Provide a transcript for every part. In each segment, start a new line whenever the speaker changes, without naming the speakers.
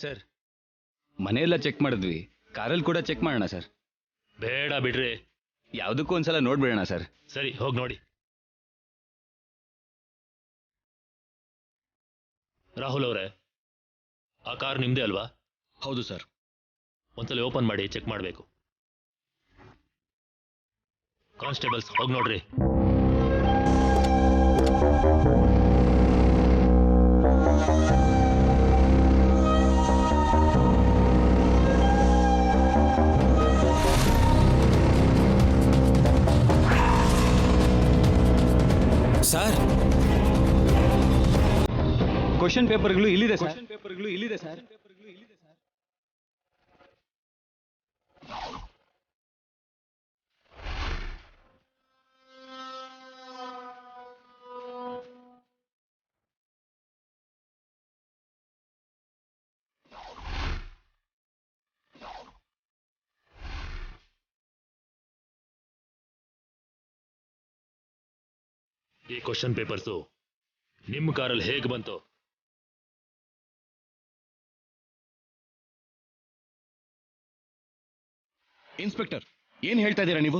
Sir ಮನೆಯೆಲ್ಲ check ಮಾಡಿದ್ವಿ, ಕಾರಲ್ಲಿ ಕೂಡ ಚೆಕ್ ಮಾಡೋಣ ಸರ್.
ಬೇಡ ಬಿಡ್ರಿ,
ಯಾವುದಕ್ಕೂ ಒಂದ್ಸಲ ನೋಡ್ಬಿಡೋಣ ಸರ್.
ಸರಿ ಹೋಗಿ ನೋಡಿ. ರಾಹುಲ್ ಅವರೇ, ಆ ಕಾರ್ ನಿಮ್ದೇ ಅಲ್ವಾ?
ಹೌದು ಸರ್.
ಒಂದ್ಸಲ ಓಪನ್ ಮಾಡಿ ಚೆಕ್ ಮಾಡಬೇಕು. ಕಾನ್ಸ್ಟೇಬಲ್ಸ್ ಹೋಗಿ ನೋಡ್ರಿ.
ಸರ್ ಕ್ವಶನ್ ಪೇಪರ್ಗಳು ಇಲ್ಲಿದೆ ಸರ್.
ಈ ಕ್ವಶನ್ ಪೇಪರ್ಸು ನಿಮ್ಮ ಕಾರಲ್ಲಿ ಹೇಗೆ ಬಂತು?
ಇನ್ಸ್ಪೆಕ್ಟರ್, ಏನ್ ಹೇಳ್ತಾ ಇದ್ದೀರಾ ನೀವು?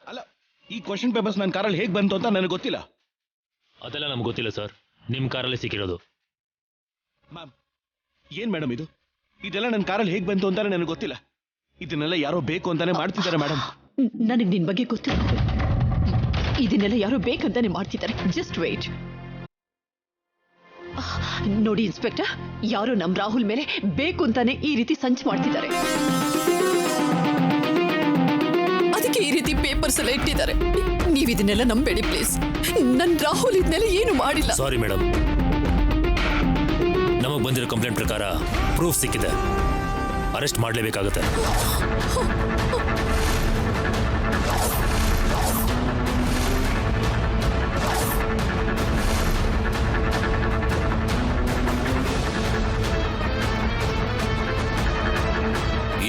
ಅಲ್ಲ, ಈ ಕ್ವಶನ್ ಪೇಪರ್ಸ್ ನನ್ನ ಕಾರಲ್ಲಿ ಹೇಗೆ ಬಂತು ಅಂತ ನನಗೆ ಗೊತ್ತಿಲ್ಲ.
ಅದೆಲ್ಲ ನಮ್ಗೆ ಗೊತ್ತಿಲ್ಲ ಸರ್, ನಿಮ್ಮ ಕಾರಲ್ಲೇ ಸಿಕ್ಕಿರೋದು.
ಮ್ಯಾಮ್, ಏನ್ ಮೇಡಮ್ ಇದು? ಇದೆಲ್ಲ ನನ್ನ ಕಾರಲ್ಲಿ ಹೇಗೆ ಬಂತು ಅಂತಾನೆ ನನಗೆ ಗೊತ್ತಿಲ್ಲ. ಇದನ್ನೆಲ್ಲ ಯಾರೋ ಬೇಕು ಅಂತಾನೆ ಮಾಡ್ತಿದ್ದಾರೆ ಮೇಡಮ್.
ನನಗೆ ನಿನ್ ಬಗ್ಗೆ ಗೊತ್ತಿಲ್ಲ. ಇದನ್ನೆಲ್ಲ ಯಾರೋ ಬೇಕಂತಾನೆ ಮಾಡ್ತಿದ್ದಾರೆ. Just wait. ನೋಡಿ ಇನ್ಸ್ಪೆಕ್ಟರ್, ಯಾರೋ ನಮ್ ರಾಹುಲ್ ಮೇಲೆ ಬೇಕು ಅಂತಾನೆ ಈ ರೀತಿ ಸಂಚು ಮಾಡ್ತಿದ್ದಾರೆ. ಅದಕ್ಕೆ ಈ ರೀತಿ ಪೇಪರ್ಸ್ ಎಲ್ಲ ಇಟ್ಟಿದ್ದಾರೆ. ನೀವು ಇದನ್ನೆಲ್ಲ ನಂಬೇಡಿ ಪ್ಲೀಸ್. ನನ್ ರಾಹುಲ್ ಇದನ್ನೆಲ್ಲ ಏನು ಮಾಡಿಲ್ಲ.
ಸಾರಿ ಮೇಡಮ್, ನಮಗೆ ಬಂದಿರೋ ಕಂಪ್ಲೇಂಟ್ ಪ್ರಕಾರ ಪ್ರೂಫ್ ಸಿಕ್ಕಿದೆ. ಅರೆಸ್ಟ್ ಮಾಡಲೇಬೇಕಾಗುತ್ತೆ.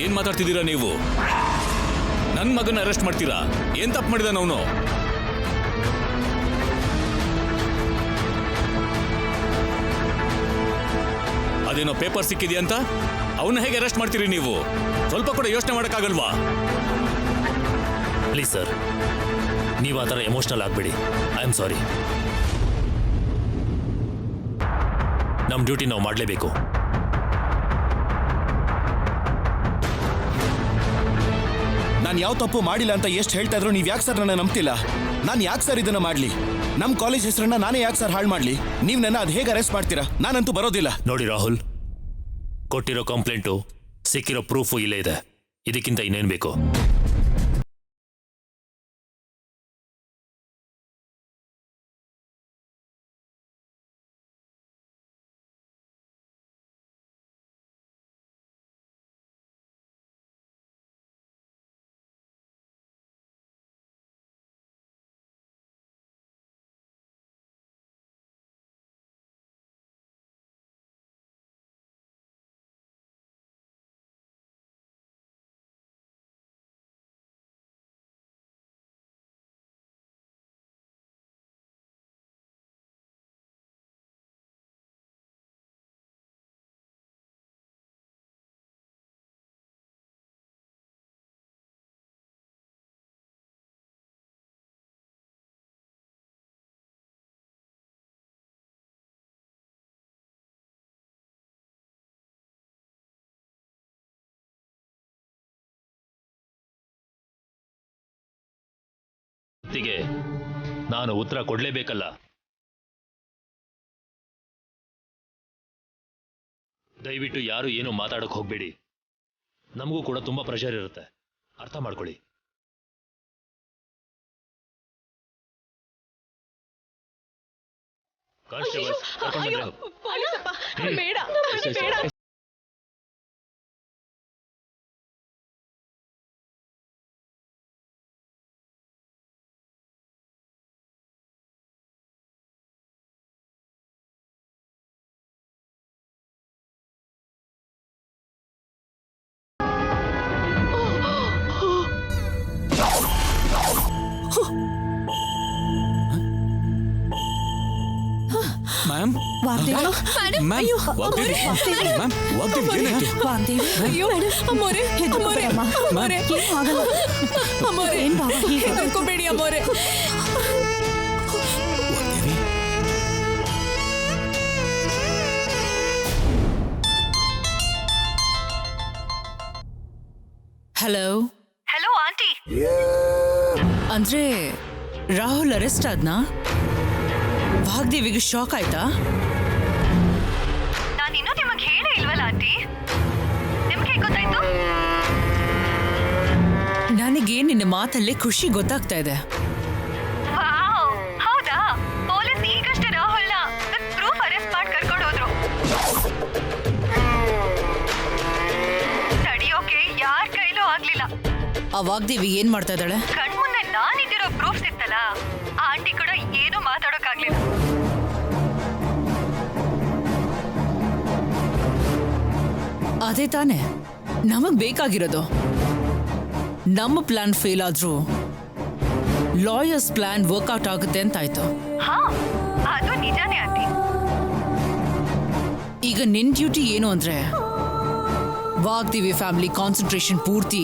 ಏನ್ ಮಾತಾಡ್ತಿದ್ದೀರಾ ನೀವು? ನನ್ನ ಮಗನ ಅರೆಸ್ಟ್ ಮಾಡ್ತೀರಾ? ಏನ್ ತಪ್ಪು ಮಾಡಿದಾನ ಅವನು? ಅದೇನೋ ಪೇಪರ್ ಸಿಕ್ಕಿದೆಯಂತ ಅವನ್ನ ಹೇಗೆ ಅರೆಸ್ಟ್ ಮಾಡ್ತೀರಿ ನೀವು? ಸ್ವಲ್ಪ ಕೂಡ ಯೋಚನೆ ಮಾಡೋಕ್ಕಾಗಲ್ವಾ?
ಪ್ಲೀಸ್ ಸರ್, ನೀವು ಆ ಥರ ಎಮೋಷನಲ್ ಆಗಬೇಡಿ. I am sorry. ನಮ್ಮ ಡ್ಯೂಟಿ ನಾವು ಮಾಡಲೇಬೇಕು.
ನಾನು ಯಾವ ತಪ್ಪು ಮಾಡಿಲ್ಲ ಅಂತ ಎಷ್ಟು ಹೇಳ್ತಾ ಇದ್ರು ನೀವು ಯಾಕೆ ಸರ್ ನನ್ನ ನಂಬ್ತಿಲ್ಲ? ನಾನು ಯಾಕೆ ಸರ್ ಇದನ್ನ ಮಾಡ್ಲಿ? ನಮ್ಮ ಕಾಲೇಜ್ ಹೆಸರನ್ನ ನಾನೇ ಯಾಕೆ ಸರ್ ಹಾಳು ಮಾಡ್ಲಿ? ನೀವು ನನ್ನ ಅದು ಹೇಗೆ ಅರೆಸ್ಟ್ ಮಾಡ್ತೀರಾ? ನಾನಂತೂ ಬರೋದಿಲ್ಲ.
ನೋಡಿ ರಾಹುಲ್, ಕೊಟ್ಟಿರೋ ಕಂಪ್ಲೇಂಟು, ಸಿಕ್ಕಿರೋ ಪ್ರೂಫು ಇಲ್ಲೇ ಇದೆ. ಇದಕ್ಕಿಂತ ಇನ್ನೇನು ಬೇಕು? ಗೆ ನಾನು ಉತ್ತರ ಕೊಡಲೇಬೇಕಲ್ಲ. ದಯವಿಟ್ಟು ಯಾರು ಏನು ಮಾತಾಡಕ್ಕೆ ಹೋಗಬೇಡಿ. ನಮಗೂ ಕೂಡ ತುಂಬಾ ಪ್ರೆಷರ್ ಇರುತ್ತೆ, ಅರ್ಥ ಮಾಡ್ಕೊಳ್ಳಿ. ಕಾನ್ಸ್ಟೇಬಲ್ಸ್ ಕರ್ಕೊಂಡು
ಬೇಡ.
Ma'am ma'am Vagdevi ma'am Vagdevi ಏನಾಯ್ತು
ಅಯ್ಯೋ ಅಮ್ಮೋರೆ ಅಮ್ಮೋರೆ ಅಮ್ಮೋರೆ ಅಮ್ಮೋರೆ ಕರ್ಕೋಬೇಡಿ ಅಮ್ಮೋರೆ.
Vagdevi
hello
hello aunty.
ಅಂದ್ರೆ ರಾಹುಲ್ ಅರೆಸ್ಟ್ ಆದ್ನಾ? ಭಾಗ್ದೇವಿಗೆ ಶಾಕ್ ಆಯ್ತಾ?
ನಾನಿನ್ನೂ ನಿಮಗೆ ಹೇಳೇ ಇಲ್ವಲ್ಲ ಆಂಟಿ. ನಿಮ್ಗೆ ಗೊತ್ತಾಯ್ತು?
ನನಗೆ ನಿನ್ನ ಮಾತಲ್ಲೇ ಖುಷಿ ಗೊತ್ತಾಗ್ತಾ ಇದೆ.
ವಾವ್, ಹೌದಾ? ಪೊಲೀಸ್ ಈಗಷ್ಟೇ ರಾಹುಲ್ನ ಪ್ರೂಫ್ ಅರೆಸ್ಟ್ ಮಾಡಿ ಕರ್ಕೊಂಡು ಹೋದ್ರು. ತಡಿಯೋಕೆ ಯಾರ ಕೈಲೂ ಆಗ್ಲಿಲ್ಲ.
ಆ ವಾಗ್ದೇವಿ ಏನ್ ಮಾಡ್ತಾ ಇದ್ದಾಳೆ?
ಕಣ್ಮುಂದೆ ನಾನಿಟ್ಟಿರೋ ಪ್ರೂಫ್ಸ್ ಇತ್ತಲ್ಲ, ಆ ಆಂಟಿ ಕೂಡ ಏನೂ ಮಾತಾಡೋಕ್ಕಾಗ್ಲಿಲ್ಲ.
ಅದೇ ತಾನೆ ನಮಗ್ ಬೇಕಾಗಿರೋದು. ನಮ್ಮ ಪ್ಲಾನ್ ಫೇಲ್ ಆದ್ರೂ ಲಾಯರ್ಸ್ ಪ್ಲಾನ್ ವರ್ಕೌಟ್ ಆಗುತ್ತೆ ಅಂತಾಯ್ತು.
ಹಾ, ಅದು ನಿಜಾನೇ ಆಂಟಿ.
ಈಗ ನಿನ್ ಡ್ಯೂಟಿ ಏನು ಅಂದ್ರೆ ವಾಗ್ದೇವಿ ಫ್ಯಾಮಿಲಿ ಕಾನ್ಸಂಟ್ರೇಷನ್ ಪೂರ್ತಿ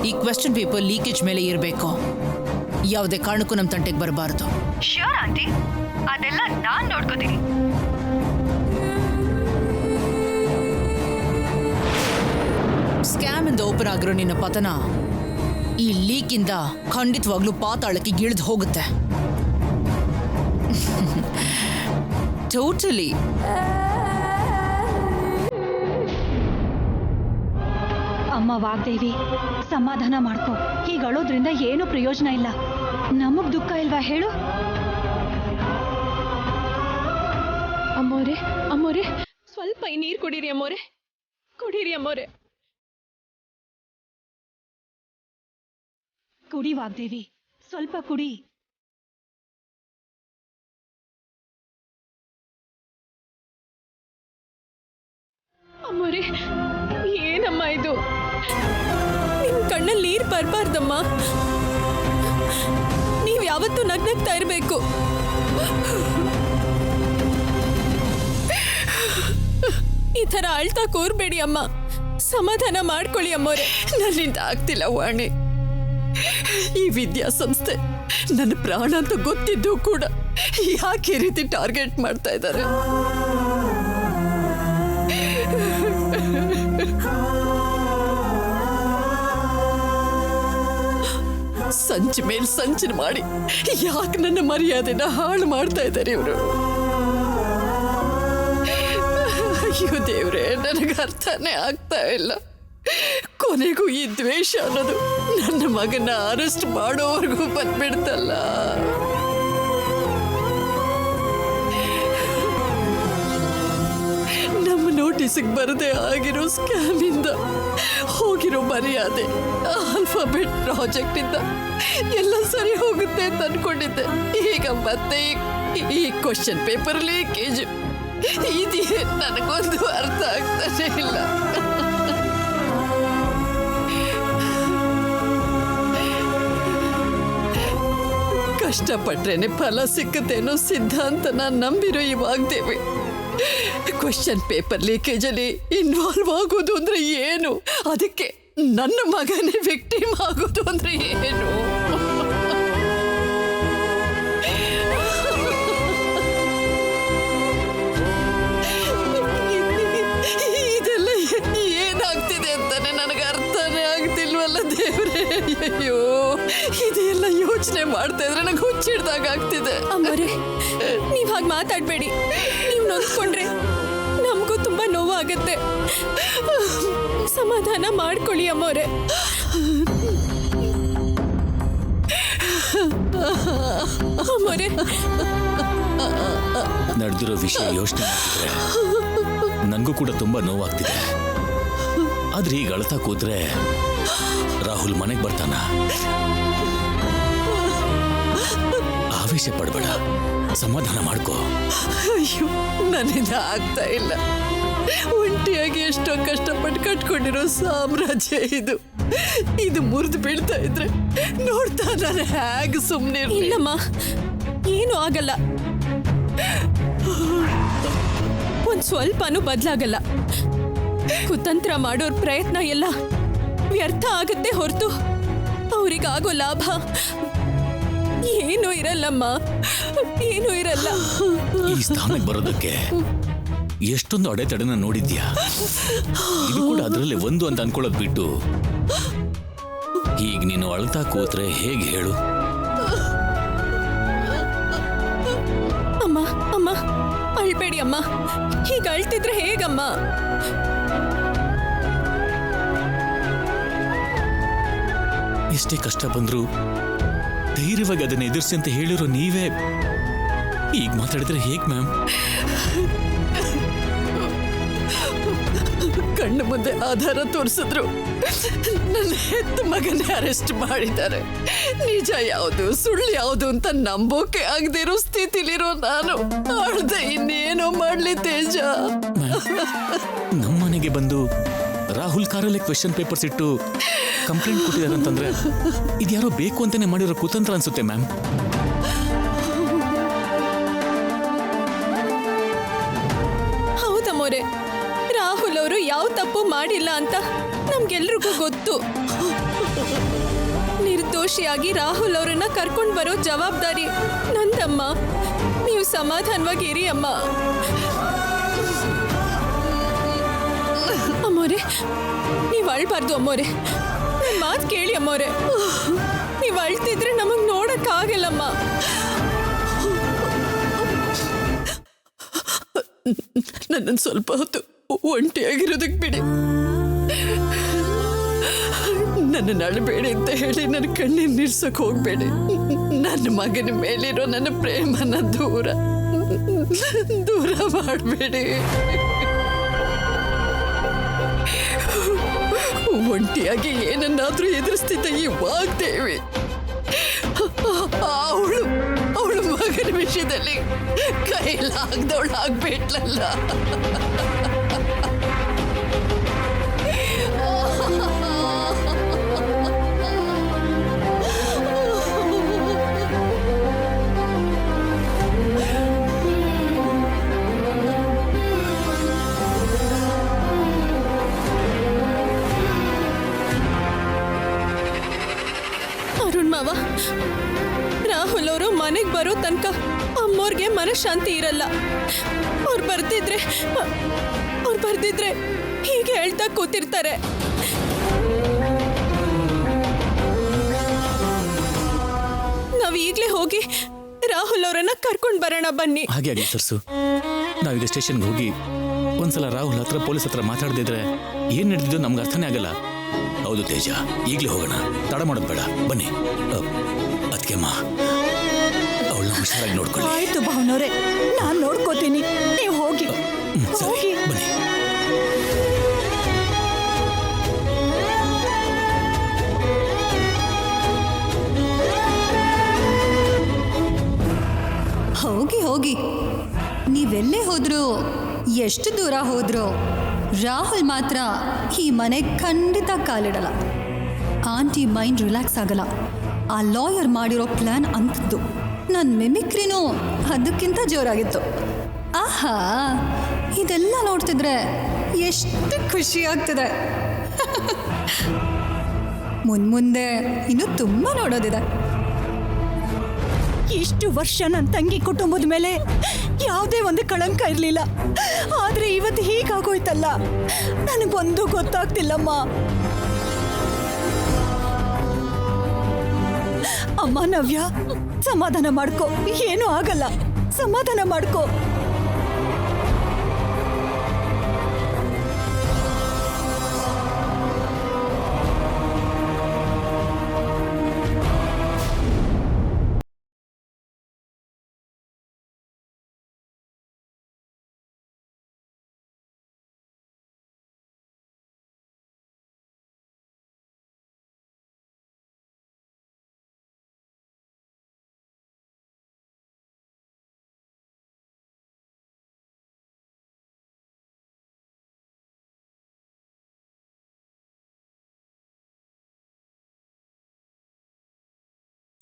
ಈ ಕ್ವೆಶ್ಚನ್ ಪೇಪರ್ ಲೀಕೇಜ್ ಮೇಲೆ ಇರಬೇಕು. ಯಾವುದೇ ಕಾರಣಕ್ಕೂ ನಮ್ಮ ತಂಟೆಗೆ ಬರಬಾರದು.
ಶ್ಯೂರ್ ಆಂಟಿ, ಅದೆಲ್ಲ ನಾನ್ ನೋಡ್ಕೋತೀನಿ.
ಸ್ಕ್ಯಾಮ್ ಇಂದ ಓಪನ್ ಆಗಿರೋ ನಿನ್ನ ಪತನ ಈ ಲೀಕ್ ಇಂದ ಖಂಡಿತವಾಗ್ಲೂ ಪಾತಾಳಕ್ಕೆ ಇಳಿದು ಹೋಗುತ್ತೆ. ಟೋಟಲಿ.
ಅಮ್ಮ ವಾಗ್ದೇವಿ, ಸಮಾಧಾನ ಮಾಡ್ಕೊ. ಹೀಗೆ ಅಳೋದ್ರಿಂದ ಏನೂ ಪ್ರಯೋಜನ ಇಲ್ಲ. ನಮಗ್ ದುಃಖ ಇಲ್ವಾ ಹೇಳು?
ಅಮ್ಮೋರೆ ಅಮ್ಮೋರೆ ಸ್ವಲ್ಪ ಈ ನೀರು ಕುಡೀರಿ ಅಮ್ಮೋರೆ, ಕುಡೀರಿ ಅಮ್ಮೋರೆ.
ಕುಡಿ ವಾಗ್ದೇವಿ, ಸ್ವಲ್ಪ ಕುಡಿ.
ಅಮ್ಮೋರೆ ಏನಮ್ಮ ಇದು? ನಿಮ್ ಕಣ್ಣಲ್ಲಿ ನೀರು ಬರಬಾರ್ದಮ್ಮ. ನೀವ್ ಯಾವತ್ತೂ ನಗ್ನಗ್ತಾ ಇರಬೇಕು. ಈ ತರ ಅಳ್ತಾ ಕೂರ್ಬೇಡಿ ಅಮ್ಮ. ಸಮಾಧಾನ ಮಾಡ್ಕೊಳ್ಳಿ ಅಮ್ಮೋರೆ.
ನನ್ನಿಂದ ಆಗ್ತಿಲ್ಲ ವಾಣಿ. ಈ ವಿದ್ಯಾಸಂಸ್ಥೆ ನನ್ನ ಪ್ರಾಣ ಅಂತ ಗೊತ್ತಿದ್ದು ಕೂಡ ಯಾಕೆ ಈ ರೀತಿ ಟಾರ್ಗೆಟ್ ಮಾಡ್ತಾ ಇದ್ದಾರೆ? ಸಂಚು ಮೇಲ್ ಸಂಚು ಮಾಡಿ ಯಾಕೆ ನನ್ನ ಮರ್ಯಾದೆನ ಹಾಳು ಮಾಡ್ತಾ ಇದ್ದಾರೆ ಇವರು? ಅಯ್ಯೋ ದೇವ್ರೆ, ನನಗೆ ಅರ್ಥನೇ ಆಗ್ತಾ ಇಲ್ಲ. ಕೊನೆಗೂ ಈ ದ್ವೇಷ ಅನ್ನೋದು ನನ್ನ ಮಗನ ಅರೆಸ್ಟ್ ಮಾಡೋವರೆಗೂ ಬಂದ್ಬಿಡ್ತಲ್ಲ. ನಮ್ಮ ನೋಟಿಸ್ಗೆ ಬರದೆ ಆಗಿರೋ ಸ್ಕ್ಯಾಮ್ ಇಂದ ಹೋಗಿರೋ ಮರ್ಯಾದೆ, ಆಲ್ಫಾಬೆಟ್ ಪ್ರಾಜೆಕ್ಟ್ ಇಂದ ಎಲ್ಲ ಸರಿ ಹೋಗುತ್ತೆ ಅಂತ ಅನ್ಕೊಂಡಿದ್ದೆ. ಈಗ ಮತ್ತೆ ಈ ಕ್ವಶನ್ ಪೇಪರ್ ಲೀಕೇಜ್, ಇದೇ ನನಗೊಂದು ಅರ್ಥ ಆಗ್ತಾನೆ ಇಲ್ಲ. ಕಷ್ಟಪಟ್ರೇನೆ ಫಲ ಸಿಕ್ಕತ್ತೆ ಅನ್ನೋ ಸಿದ್ಧಾಂತನ ನಂಬಿರೋ ಈ ವಾಗ್ದೇವಿ ಕ್ವಶನ್ ಪೇಪರ್ ಲೀಕೇಜಲ್ಲಿ ಇನ್ವಾಲ್ವ್ ಆಗೋದು ಅಂದ್ರೆ ಏನು? ಅದಕ್ಕೆ ನನ್ನ ಮಗನೇ ವಿಕ್ಟಿಮ್ ಆಗೋದು ಅಂದ್ರೆ ಏನು? ಇದೆಲ್ಲ ಏನಾಗ್ತಿದೆ ಅಂತಾನೆ ನನಗೆ ಅರ್ಥನೇ ಆಗ್ತಿಲ್ವಲ್ಲ ದೇವ್ರೆ. ಅಯ್ಯೋ, ಇದೆಲ್ಲ ಯೋಚನೆ ಮಾಡ್ತಾ ಇದ್ರೆ ನಂಗೆ ಹುಚ್ಚಿಡ್ದಾಗ ಆಗ್ತಿದೆ.
ಅಮ್ಮೋರೆ ನೀವ್ ಹಾಗೆ ಮಾತಾಡ್ಬೇಡಿ. ನೀವ್ ನೊಂದ್ಕೊಂಡ್ರೆ ನಮಗೂ ತುಂಬಾ ನೋವಾಗತ್ತೆ. ಸಮಾಧಾನ ಮಾಡ್ಕೊಳ್ಳಿ ಅಮ್ಮೋರೆ. ಅಮ್ಮೋರೆ
ನಡೆದಿರೋ ವಿಷಯ ಯೋಚನೆ ಮಾಡಿದ್ರೆ ನನಗೂ ಕೂಡ ತುಂಬಾ ನೋವಾಗ್ತಿದೆ. ಆದ್ರೆ ಈಗ ಅಳ್ತಾ ಕೂತ್ರೆ ರಾಹುಲ್ ಮನೆಗೆ ಬರ್ತಾನ. ಆವೇಶ ಪಡಬೇಡ, ಸಮಾಧಾನ ಮಾಡ್ಕೋ.
ಅಯ್ಯೋ, ನನ್ನಿಂದ ಆಗ್ತಾ ಇಲ್ಲ. ಒಂಟಿಯಾಗಿ ಎಷ್ಟೋ ಕಷ್ಟಪಟ್ಟು ಕಟ್ಕೊಂಡಿರೋ ಸಾಮ್ರಾಜ್ಯ ಇದು ಮುರಿದು ಬೀಳ್ತಾ ಇದ್ರೆ ನೋಡ್ತಾ ನಾನು ಹೇಗೆ ಸುಮ್ಮನೆ
ಇಲ್ಲಮ್ಮ, ಏನು ಆಗಲ್ಲ.
ಸ್ವಲ್ಪನೂ ಬದಲಾಗಲ್ಲ. ಕುತಂತ್ರ ಮಾಡೋರ್ ಪ್ರಯತ್ನ ಎಲ್ಲ ವ್ಯರ್ಥ ಆಗುತ್ತೆ ಹೊರತು ಅವರಿಗಾಗೋ ಲಾಭ ಏನೂ ಇರಲ್ಲಮ್ಮ, ಏನೂ ಇರಲ್ಲ.
ಈ ಸ್ಥಾನಕ್ಕೆ ಬರೋದಕ್ಕೆ ಎಷ್ಟೊಂದು ಅಡೆತಡೆನ ನೋಡಿದ್ಯಾ. ಇದು ಕೂಡ ಅದರಲ್ಲಿ ಒಂದು ಅಂತ ಅನ್ಕೊಳ್ಳೋದು ಬಿಟ್ಟು ಈಗ ನೀನು ಅಳ್ತಾ ಕೂತ್ರೆ ಹೇಗೆ ಹೇಳು?
ಅಮ್ಮ ಅಮ್ಮ ಅಳ್ಬೇಡಿ ಅಮ್ಮ, ಹೀಗೆ ಅಳ್ತಿದ್ರೆ ಹೇಗಮ್ಮ?
ಎಷ್ಟೇ ಕಷ್ಟ ಬಂದ್ರು ಧೈರ್ಯವಾಗಿ ಅದನ್ನ ಎದುರಿಸಿ ಅಂತ ಹೇಳಿರೋ ನೀವೇ ಈಗ ಮಾತಾಡಿದ್ರೆ ಹೇಗ್ ಮ್ಯಾಮ್?
ಕಣ್ಣು ಮುಂದೆ ಆಧಾರ ತೋರಿಸಿದ್ರು ನನ್ನ ಹೆತ್ತ ಮಗನೇ ಅರೆಸ್ಟ್ ಮಾಡಿದ್ದಾರೆ. ನಿಜ ಯಾವುದು ಸುಳ್ಳು ಯಾವುದು ಅಂತ ನಂಬೋಕೆ ಆಗದಿರೋ ಸ್ಥಿತಿಲಿರೋ ನಾನು ಅಳ್ದೆ ಇನ್ನೇನೋ ಮಾಡ್ಲಿ ತೇಜ.
ನಮ್ಮನೆಗೆ ಬಂದು ರಾಹುಲ್ ಕಾರಲ್ಲೇ ಕ್ವೆಶ್ಚನ್ ಪೇಪರ್ಸ್ ಇಟ್ಟು ಕಂಪ್ಲೇಂಟ್ ಕೊಟ್ಟಿದ್ದಾರೆ ಅಂತಂದ್ರೆ ಇದ್ಯಾರೋ ಬೇಕು ಅಂತಾನೆ ಮಾಡಿರೋ ಕುತಂತ್ರ ಅನ್ಸುತ್ತೆ ಮ್ಯಾಮ್.
ಹೌದಮ್ಮೋರೆ, ರಾಹುಲ್ ಅವರು ಯಾವ ತಪ್ಪು ಮಾಡಿಲ್ಲ ಅಂತ ನಮ್ಗೆಲ್ರಿಗೂ ಗೊತ್ತು. ನಿರ್ದೋಷಿಯಾಗಿ ರಾಹುಲ್ ಅವರನ್ನ ಕರ್ಕೊಂಡು ಬರೋ ಜವಾಬ್ದಾರಿ ನಂದಮ್ಮ. ನೀವು ಸಮಾಧಾನವಾಗಿ ಇರಿ ಅಮ್ಮ. ಅಮ್ಮೋರೆ, ನೀವು ಅಳ್ಬಾರ್ದು ಅಮ್ಮೋರೆ, ನನ್ನ ಮಾತು ಕೇಳಿ ಅಮ್ಮೋರೆ. ನೀವು ಅಳ್ತಿದ್ರೆ ನಮಗ್ ನೋಡಕ್ಕಾಗಲ್ಲಮ್ಮ. ನನ್ನನ್ನು ಸ್ವಲ್ಪ ಹೊತ್ತು ಒಂಟಿಯಾಗಿರೋದಕ್ಕೆ ಬಿಡಿ. ನನ್ನನ್ನು ಅಳಬೇಡಿ ಅಂತ ಹೇಳಿ ನನ್ನ ಕಣ್ಣೀರು ನಿಲ್ಸಕ್ ಹೋಗ್ಬೇಡಿ. ನನ್ನ ಮಗನ ಮೇಲಿರೋ ನನ್ನ ಪ್ರೇಮನ ದೂರ ಮಾಡಬೇಡಿ. ಒಂಟಿಯಾಗಿ ಏನನ್ನಾದ್ರೂ ಎದುರಿಸ್ತಿದ್ದ ಈ ವಾಗ್ದೇವಿ ಅವಳು ಮಗನ ವಿಷಯದಲ್ಲಿ ಕೈಲಾಗ್ದವಳು ಆಗ್ಬೇಟ್ಲಲ್ಲ. ಅರುಣ್ ಮಾವ, ರಾಹುಲ್ ಅವರು ಮನೆಗೆ ಬರೋ ತನಕ ಅಮ್ಮೋರ್ಗೆ ಮನಃಶಾಂತಿ ಇರಲ್ಲ. ಅವ್ರು ಬರ್ದಿದ್ರೆ ಹೀಗೆ ಹೇಳ್ತಾ ಕೂತಿರ್ತಾರೆ. ನಾವ್ ಈಗ್ಲೇ ಹೋಗಿ ರಾಹುಲ್ ಅವರನ್ನ ಕರ್ಕೊಂಡ್ ಬರೋಣ ಬನ್ನಿ.
ಹಾಗೆ ಆಗಲಿ ಸರ್ಸು. ನಾವೀಗ ಸ್ಟೇಷನ್ಗೆ ಹೋಗಿ ಒಂದ್ಸಲ ರಾಹುಲ್ ಹತ್ರ ಪೊಲೀಸ್ ಹತ್ರ ಮಾತಾಡದಿದ್ರೆ ಏನ್ ನಡೆದಿದ್ದು ನಮ್ಗೆ ಅರ್ಥನೇ ಆಗಲ್ಲ. ಹೌದು ತೇಜ, ಈಗಲೇ ಹೋಗೋಣ, ತಡ ಮಾಡೋದು ಬೇಡ. ಬನ್ನಿ. ಅದಕ್ಕೆಮ್ಮ ಅವಳನ್ನ ಹುಷಾರಾಗಿ ನೋಡ್ಕೊಳ್ಳಿ.
ಆಯ್ತು ಭಾವನವ್ರೆ, ನಾನ್ ನೋಡ್ಕೋತೀನಿ, ನೀವು ಹೋಗಿ.
ಸರಿ, ಬನ್ನಿ.
ಹೋಗಿ ಹೋಗಿ, ನೀವೆಲ್ಲೇ ಹೋದ್ರು, ಎಷ್ಟು ದೂರ ಹೋದ್ರು, ರಾಹುಲ್ ಮಾತ್ರ ಈ ಮನೆಗೆ ಖಂಡಿತ ಕಾಲಿಡಲ್ಲ. ಆಂಟಿ ಮೈಂಡ್ ರಿಲ್ಯಾಕ್ಸ್ ಆಗಲ್ಲ. ಆ ಲಾಯರ್ ಮಾಡಿರೋ ಪ್ಲಾನ್ ಅಂಥದ್ದು. ನನ್ನ ಮಿಮಿಕ್ರಿನೂ ಅದಕ್ಕಿಂತ ಜೋರಾಗಿತ್ತು. ಆಹಾ, ಇದೆಲ್ಲ ನೋಡ್ತಿದ್ರೆ ಎಷ್ಟು ಖುಷಿ ಆಗ್ತಿದೆ. ಮುಂದೆ ಇನ್ನೂ ತುಂಬ ನೋಡೋದಿದೆ.
ಇಷ್ಟು ವರ್ಷ ನನ್ನ ತಂಗಿ ಕುಟುಂಬದ ಮೇಲೆ ಯಾವುದೇ ಒಂದು ಕಳಂಕ ಇರಲಿಲ್ಲ. ಆದ್ರೆ ಇವತ್ತು ಹೀಗಾಗೋಯ್ತಲ್ಲ, ನನಗೊಂದು ಗೊತ್ತಾಗ್ತಿಲ್ಲಮ್ಮ. ಅಮ್ಮ ನವ್ಯ, ಸಮಾಧಾನ ಮಾಡ್ಕೋ, ಏನೂ ಆಗಲ್ಲ, ಸಮಾಧಾನ ಮಾಡ್ಕೋ.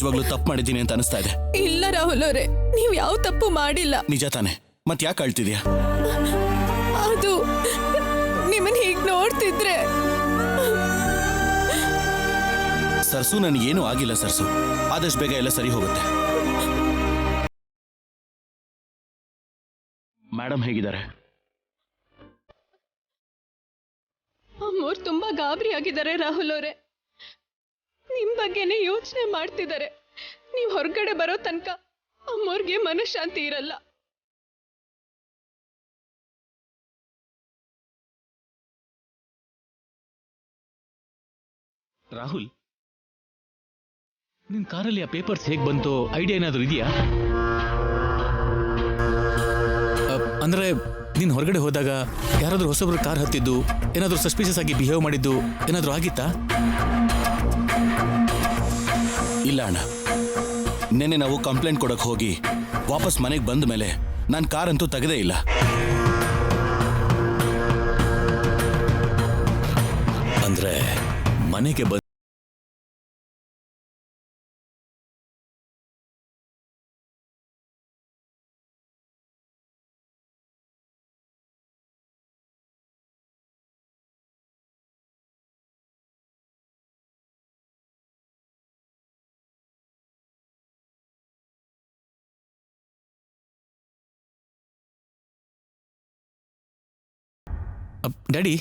ನಿಜವಾಗ್ಲೂ ತಪ್ಪು ಮಾಡಿದ್ದೀನಿ ಅಂತ ಅನಿಸ್ತಾ ಇದೆ.
ಇಲ್ಲ ರಾಹುಲ್ ಅವರೇ, ನೀವು ಯಾವ ತಪ್ಪು ಮಾಡಿಲ್ಲ.
ನಿಜ ತಾನೆ? ಮತ್ತೆ ಯಾಕೆ ಅಳ್ತಿದ್ಯಾ?
ಅದು ನಿಮ್ಮನ್ ಹೀಗ್ ನೋಡ್ತಿದ್ರೆ
ಸರ್ಸು ನನಗೇನು ಆಗಿಲ್ಲ ಸರ್ಸು, ಆದಷ್ಟು ಬೇಗ ಎಲ್ಲ ಸರಿ ಹೋಗುತ್ತೆ. ಮೇಡಮ್ ಹೇಗಿದ್ದಾರೆ?
ಅಮ್ಮೋರ್ ತುಂಬಾ ಗಾಬರಿ ಆಗಿದ್ದಾರೆ ರಾಹುಲ್ ಅವರೇ. ನಿಮ್ ಬಗ್ಗೆನೇ ಯೋಚನೆ ಮಾಡ್ತಿದ್ದಾರೆ. ನೀವ್ ಹೊರಗಡೆ ಬರೋ ತನಕ ಅಮ್ಮೋರ್ಗೆ ಮನಃಶಾಂತಿ ಇರಲ್ಲ.
ರಾಹುಲ್, ನಿನ್ ಕಾರಲ್ಲಿ ಆ ಪೇಪರ್ಸ್ ಹೇಗ್ ಬಂತು, ಐಡಿಯಾ ಏನಾದರೂ ಇದೆಯಾ? ಅಂದ್ರೆ ನೀನ್ ಹೊರಗಡೆ ಹೋದಾಗ ಯಾರಾದ್ರೂ ಹೊಸಬ್ರು ಕಾರ್ ಹತ್ತಿದ್ದು, ಏನಾದ್ರೂ ಸಸ್ಪಿಷಿಯಸ್ ಆಗಿ ಬಿಹೇವ್ ಮಾಡಿದ್ದು ಏನಾದ್ರೂ ಆಗಿತ್ತಾ?
ಇಲ್ಲ ಅಣ್ಣ, ನೆನ್ನೆ ನಾವು ಕಂಪ್ಲೇಂಟ್ ಕೊಡಕ್ ಹೋಗಿ ವಾಪಸ್ ಮನೆಗೆ ಬಂದ ಮೇಲೆ ನಾನು ಕಾರ್ ಅಂತೂ ತೆಗೆದೇ ಇಲ್ಲ.
ಅಂದ್ರೆ ಮನೆಗೆ ಬಂದ ಡ್ಯಾಡಿ,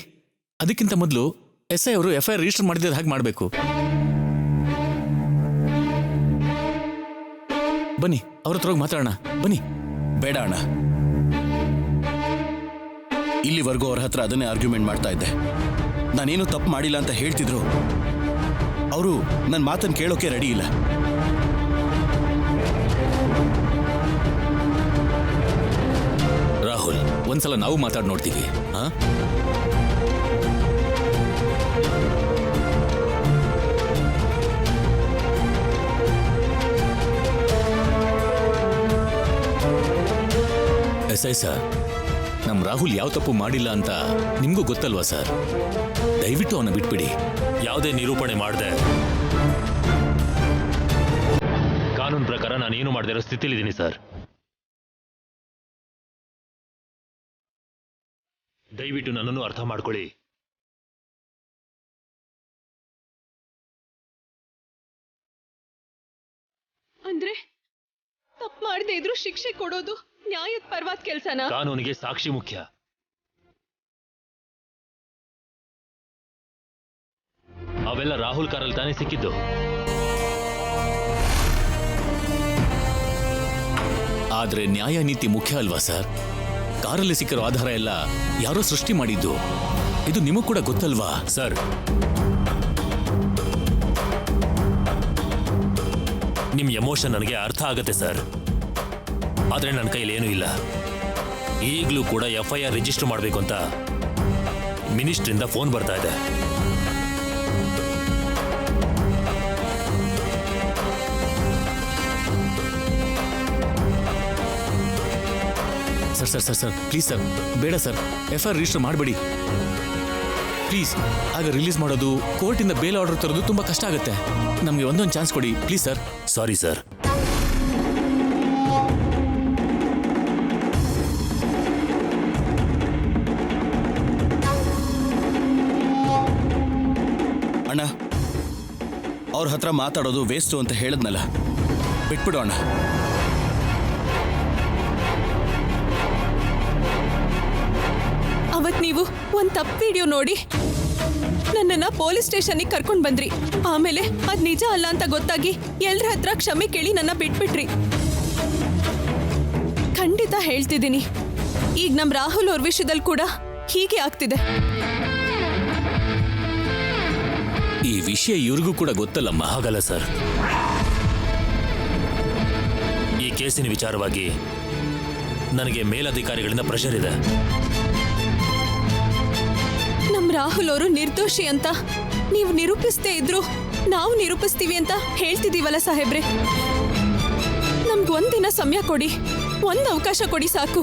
ಅದಕ್ಕಿಂತ ಮೊದಲು SI ಅವರು FIR ರಿಜಿಸ್ಟರ್ ಮಾಡಿದ್ರೆ ಹಾಗೆ ಮಾಡಬೇಕು. ಬನ್ನಿ, ಅವ್ರ ಹತ್ರ ಹೋಗಿ ಮಾತಾಡೋಣ. ಬನ್ನಿ.
ಬೇಡ ಅಣ್ಣ, ಇಲ್ಲಿವರೆಗೂ ಅವ್ರ ಹತ್ರ ಅದನ್ನೇ ಆರ್ಗ್ಯುಮೆಂಟ್ ಮಾಡ್ತಾ ಇದ್ದೆ. ನಾನೇನು ತಪ್ಪು ಮಾಡಿಲ್ಲ ಅಂತ ಹೇಳ್ತಿದ್ರು. ಅವರು ನನ್ನ ಮಾತನ್ನು ಕೇಳೋಕೆ ರೆಡಿ ಇಲ್ಲ.
ರಾಹುಲ್, ಒಂದ್ಸಲ ನಾವು ಮಾತಾಡಿ ನೋಡ್ತೀವಿ. SI ಸರ್, ನಮ್ ರಾಹುಲ್ ಯಾವ ತಪ್ಪು ಮಾಡಿಲ್ಲ ಅಂತ ನಿಮ್ಗೂ ಗೊತ್ತಲ್ವಾ ಸರ್? ದಯವಿಟ್ಟು ಅವನ್ನ ಬಿಟ್ಬಿಡಿ.
ಯಾವುದೇ ನಿರೂಪಣೆ ಮಾಡದೆ ಕಾನೂನು ಪ್ರಕಾರ ನಾನೇನು ಮಾಡದೇ ಇರೋ ಸ್ಥಿತಿಲಿದ್ದೀನಿ ಸರ್. ದಯವಿಟ್ಟು ನನ್ನನ್ನು ಅರ್ಥ ಮಾಡ್ಕೊಳ್ಳಿ.
ಅಂದ್ರೆ ತಪ್ಪು ಮಾಡದೆ ಇದ್ರು ಶಿಕ್ಷೆ ಕೊಡೋದು ನ್ಯಾಯದ ಪರವಾದ ಕೆಲ್ಸನಾ?
ಕಾನೂನಿಗೆ ಸಾಕ್ಷಿ ಮುಖ್ಯ. ಅವೆಲ್ಲ ರಾಹುಲ್ ಕಾರಲ್ಲಿ ತಾನೇ ಸಿಕ್ಕಿದ್ದು.
ಆದ್ರೆ ನ್ಯಾಯ ನೀತಿ ಮುಖ್ಯ ಅಲ್ವಾ ಸರ್? ಕಾರಲ್ಲಿ ಸಿಕ್ಕಿರೋ ಆಧಾರ ಎಲ್ಲ ಯಾರೋ ಸೃಷ್ಟಿ ಮಾಡಿದ್ದು. ಇದು ನಿಮಗೂ ಕೂಡ ಗೊತ್ತಲ್ವಾ
ಸರ್? ನಿಮ್ ಎಮೋಷನ್ ನನಗೆ ಅರ್ಥ ಆಗತ್ತೆ ಸರ್, ಆದ್ರೆ ನನ್ನ ಕೈಲಿ ಏನೂ ಇಲ್ಲ. ಈಗಲೂ ಕೂಡ FIR ರಿಜಿಸ್ಟರ್ ಮಾಡಬೇಕು ಅಂತ ಮಿನಿಸ್ಟ್ರಿಂದ ಫೋನ್ ಬರ್ತಾ ಇದೆ.
Sir sir sir sir please sir, ಬೇಡ ಸರ್, FIR ರಿಜಿಸ್ಟರ್ ಮಾಡಬೇಡಿ ಪ್ಲೀಸ್. ಆಗ ರಿಲೀಸ್ ಮಾಡೋದು, ಕೋರ್ಟಿಂದ ಬೇಲ್ ಆರ್ಡರ್ ತರೋದು ತುಂಬಾ ಕಷ್ಟ ಆಗುತ್ತೆ. ನಮಗೆ ಒಂದೊಂದು ಚಾನ್ಸ್ ಕೊಡಿ ಪ್ಲೀಸ್ ಸರ್.
Sorry sir.
ಅಣ್ಣ, ಅವ್ರ ಹತ್ರ ಮಾತಾಡೋದು ವೇಸ್ಟು ಅಂತ ಹೇಳಿದ್ನಲ್ಲ, ಬಿಟ್ಬಿಡು ಅಣ್ಣ.
ಅವತ್ ನೀವು ಒಂದ್ ತಪ್ಪು ವಿಡಿಯೋ ನೋಡಿ ನನ್ನನ್ನ ಪೊಲೀಸ್ ಸ್ಟೇಷನ್ಗೆ ಕರ್ಕೊಂಡ್ ಬಂದ್ರಿ. ಆಮೇಲೆ ಅದ್ ನಿಜ ಅಲ್ಲ ಅಂತ ಗೊತ್ತಾಗಿ ಎಲ್ರ ಹತ್ರ ಕ್ಷಮೆ ಕೇಳಿ ನನ್ನ ಬಿಟ್ಬಿಟ್ರಿ. ಖಂಡಿತ ಹೇಳ್ತಿದ್ದೀನಿ, ಈಗ ನಮ್ ರಾಹುಲ್ ಅವ್ರ ವಿಷಯದಲ್ಲಿ ಕೂಡ ಹೀಗೆ ಆಗ್ತಿದೆ.
ಈ ವಿಷಯ ಇವ್ರಿಗೂ ಕೂಡ ಗೊತ್ತಲ್ಲಮ್ಮ.
ಹಾಗಲ್ಲ ಸರ್, ಈ ಕೇಸಿನ ವಿಚಾರವಾಗಿ ನನಗೆ ಮೇಲಧಿಕಾರಿಗಳಿಂದ ಪ್ರೆಷರ್ ಇದೆ.
ನಮ್ ರಾಹುಲ್ ಅವರು ನಿರ್ದೋಷಿ ಅಂತ ನೀವು ನಿರೂಪಿಸದೇ ಇದ್ರು ನಾವು ನಿರೂಪಿಸ್ತೀವಿ ಅಂತ ಹೇಳ್ತಿದೀವಲ್ಲ ಸಾಹೇಬ್ರೆ. ನಮ್ಗೆ ಒಂದಿನ ಸಮಯ ಕೊಡಿ, ಒಂದು ಅವಕಾಶ ಕೊಡಿ ಸಾಕು.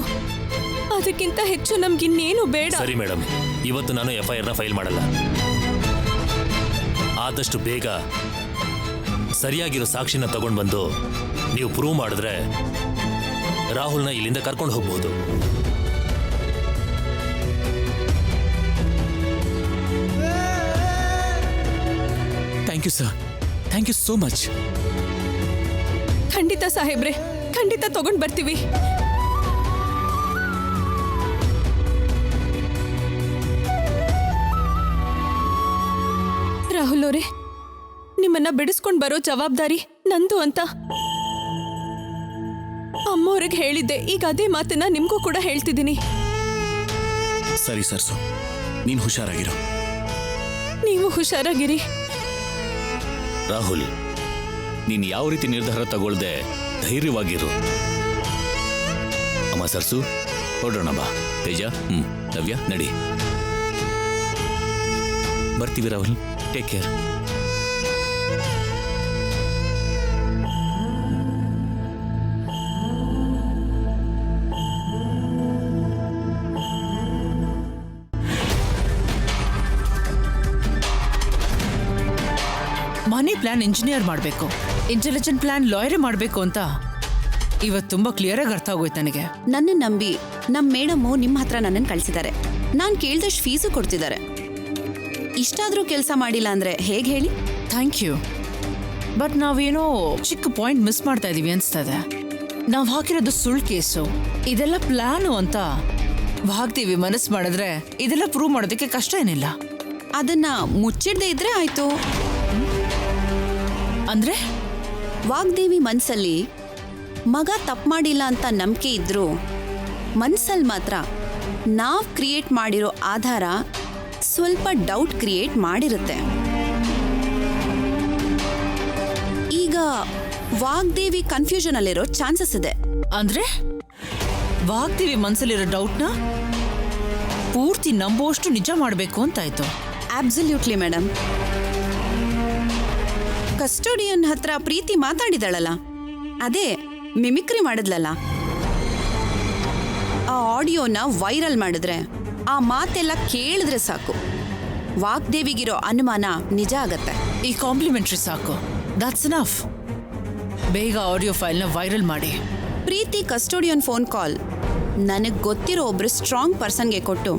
ಅದಕ್ಕಿಂತ ಹೆಚ್ಚು ನಮ್ಗಿನ್ನೇನು ಬೇಡ.
ಸರಿ ಮೇಡಮ್, ಇವತ್ತು ನಾನು FIR ಫೈಲ್ ಮಾಡಲ್ಲ. ಆದಷ್ಟು ಬೇಗ ಸರಿಯಾಗಿರೋ ಸಾಕ್ಷಿನ ತಗೊಂಡು ಬಂದು ನೀವು ಪ್ರೂವ್ ಮಾಡಿದ್ರೆ ರಾಹುಲ್ನ ಇಲ್ಲಿಂದ ಕರ್ಕೊಂಡು ಹೋಗ್ಬೋದು.
Thank you so much.
ಖಂಡಿತ ಸಾಹೇಬ್ರೆ, ಖಂಡಿತ ತಗೊಂಡ್ ಬರ್ತೀವಿ. ರಾಹುಲ್ ಅವರೇ, ನಿಮ್ಮನ್ನ ಬಿಡಿಸ್ಕೊಂಡ್ ಬರೋ ಜವಾಬ್ದಾರಿ ನಂದು ಅಂತ ಅಮ್ಮವ್ರಿಗೆ ಹೇಳಿದ್ದೆ. ಈಗ ಅದೇ ಮಾತನ್ನ ನಿಮ್ಗೂ ಕೂಡ ಹೇಳ್ತಿದ್ದೀನಿ.
ಸರಿ ಸರ್ಸು, ನೀನ್ ಹುಷಾರಾಗಿರು.
ನೀವು ಹುಷಾರಾಗಿರಿ.
ರಾಹುಲ್, ನೀನ್ ಯಾವ ರೀತಿ ನಿರ್ಧಾರ ತಗೊಳ್ದೆ ಧೈರ್ಯವಾಗಿರು. ಅಮ್ಮ ಸರ್ಸು, ಹೊರಡೋಣ ಬಾ. ತೇಜ, ನವ್ಯ, ನಡಿ. ಬರ್ತೀವಿ ರಾಹುಲ್, ಟೇಕ್ ಕೇರ್.
ಮನಿ ಪ್ಲಾನ್ ಇಂಜಿನಿಯರ್ ಮಾಡಬೇಕು, ಇಂಟೆಲಿಜೆಂಟ್ ಪ್ಲಾನ್ ಲಾಯರ್ ಮಾಡಬೇಕು ಅಂತ ಇವತ್ತು ತುಂಬಾ ಕ್ಲಿಯರ್ ಆಗಿ ಅರ್ಥ ಆಗೋಯ್ತು ನನಗೆ.
ನನ್ನ ನಂಬಿ ನಮ್ಮ ಮೇಡಮ್ಮು ನಿಮ್ಮ ಹತ್ರ ನನ್ನನ್ನು ಕಳಿಸಿದ್ದಾರೆ. ನಾನು ಕೇಳ್ದಷ್ಟು ಫೀಸು ಕೊಡ್ತಿದ್ದಾರೆ. ಇಷ್ಟಾದರೂ ಕೆಲಸ ಮಾಡಿಲ್ಲ ಅಂದ್ರೆ ಹೇಗೆ ಹೇಳಿ?
Thank you. ಬಟ್ ನಾವೇನೋ ಚಿಕ್ಕ ಪಾಯಿಂಟ್ ಮಿಸ್ ಮಾಡ್ತಾ ಇದೀವಿ ಅನ್ಸ್ತದೆ. ನಾವು ಹಾಕಿರೋದು ಸುಳ್ಳು ಕೇಸು, ಇದೆಲ್ಲ ಪ್ಲಾನು ಅಂತ ವಾಗ್ದೇವಿ ಮನಸ್ಸು ಮಾಡಿದ್ರೆ ಇದೆಲ್ಲ ಪ್ರೂವ್ ಮಾಡೋದಕ್ಕೆ ಕಷ್ಟ ಏನಿಲ್ಲ.
ಅದನ್ನ ಮುಚ್ಚಿಡದೆ ಇದ್ರೆ ಆಯ್ತು.
ಅಂದ್ರೆ
ವಾಗ್ದೇವಿ ಮನ್ಸಲ್ಲಿ ಮಗ ತಪ್ಪು ಮಾಡಿಲ್ಲ ಅಂತ ನಂಬಿಕೆ ಇದ್ರು ಮನ್ಸಲ್ಲಿ ಮಾತ್ರ ನಾವು ಕ್ರಿಯೇಟ್ ಮಾಡಿರೋ ಆಧಾರ ಸ್ವಲ್ಪ ಡೌಟ್ ಕ್ರಿಯೇಟ್ ಮಾಡಿರುತ್ತೆ. ಈಗ ವಾಗ್ದೇವಿ ಕನ್ಫ್ಯೂಷನ್ ಅಲ್ಲಿರೋ ಚಾನ್ಸಸ್ ಇದೆ.
ಅಂದ್ರೆ ವಾಗ್ದೇವಿ ಮನ್ಸಲ್ಲಿರೋ ಡೌಟ್ನ ಪೂರ್ತಿ ನಂಬೋಷ್ಟು ನಿಜ ಮಾಡಬೇಕು ಅಂತಾಯ್ತು.
Absolutely madam. ಕಸ್ಟೋಡಿಯನ್ ಹತ್ರ ಪ್ರೀತಿ ಮಾತಾಡಿದಳಲ್ಲ, ಅದೇ ಮಿಮಿಕ್ರಿ ಮಾಡಿದ್ಲಲ್ಲ, ಆ ಆಡಿಯೋನ ವೈರಲ್ ಮಾಡಿದ್ರೆ ಆ ಮಾತೆಲ್ಲ ಕೇಳಿದ್ರೆ ಸಾಕು ವಾಗ್ದೇವಿಗಿರೋ ಅನುಮಾನ ನಿಜ ಆಗತ್ತೆ.
ಈ ಕಾಂಪ್ಲಿಮೆಂಟ್ರಿ ಸಾಕು, ದಟ್ಸ್ ಎನಫ್. ಬೇಗ ಆಡಿಯೋ ಫೈಲ್ನ ವೈರಲ್ ಮಾಡಿ.
ಪ್ರೀತಿ ಕಸ್ಟೋಡಿಯನ್ ಫೋನ್ ಕಾಲ್ ನನಗೆ ಗೊತ್ತಿರೋ ಒಬ್ರು ಸ್ಟ್ರಾಂಗ್ ಪರ್ಸನ್ಗೆ ಕೊಟ್ಟು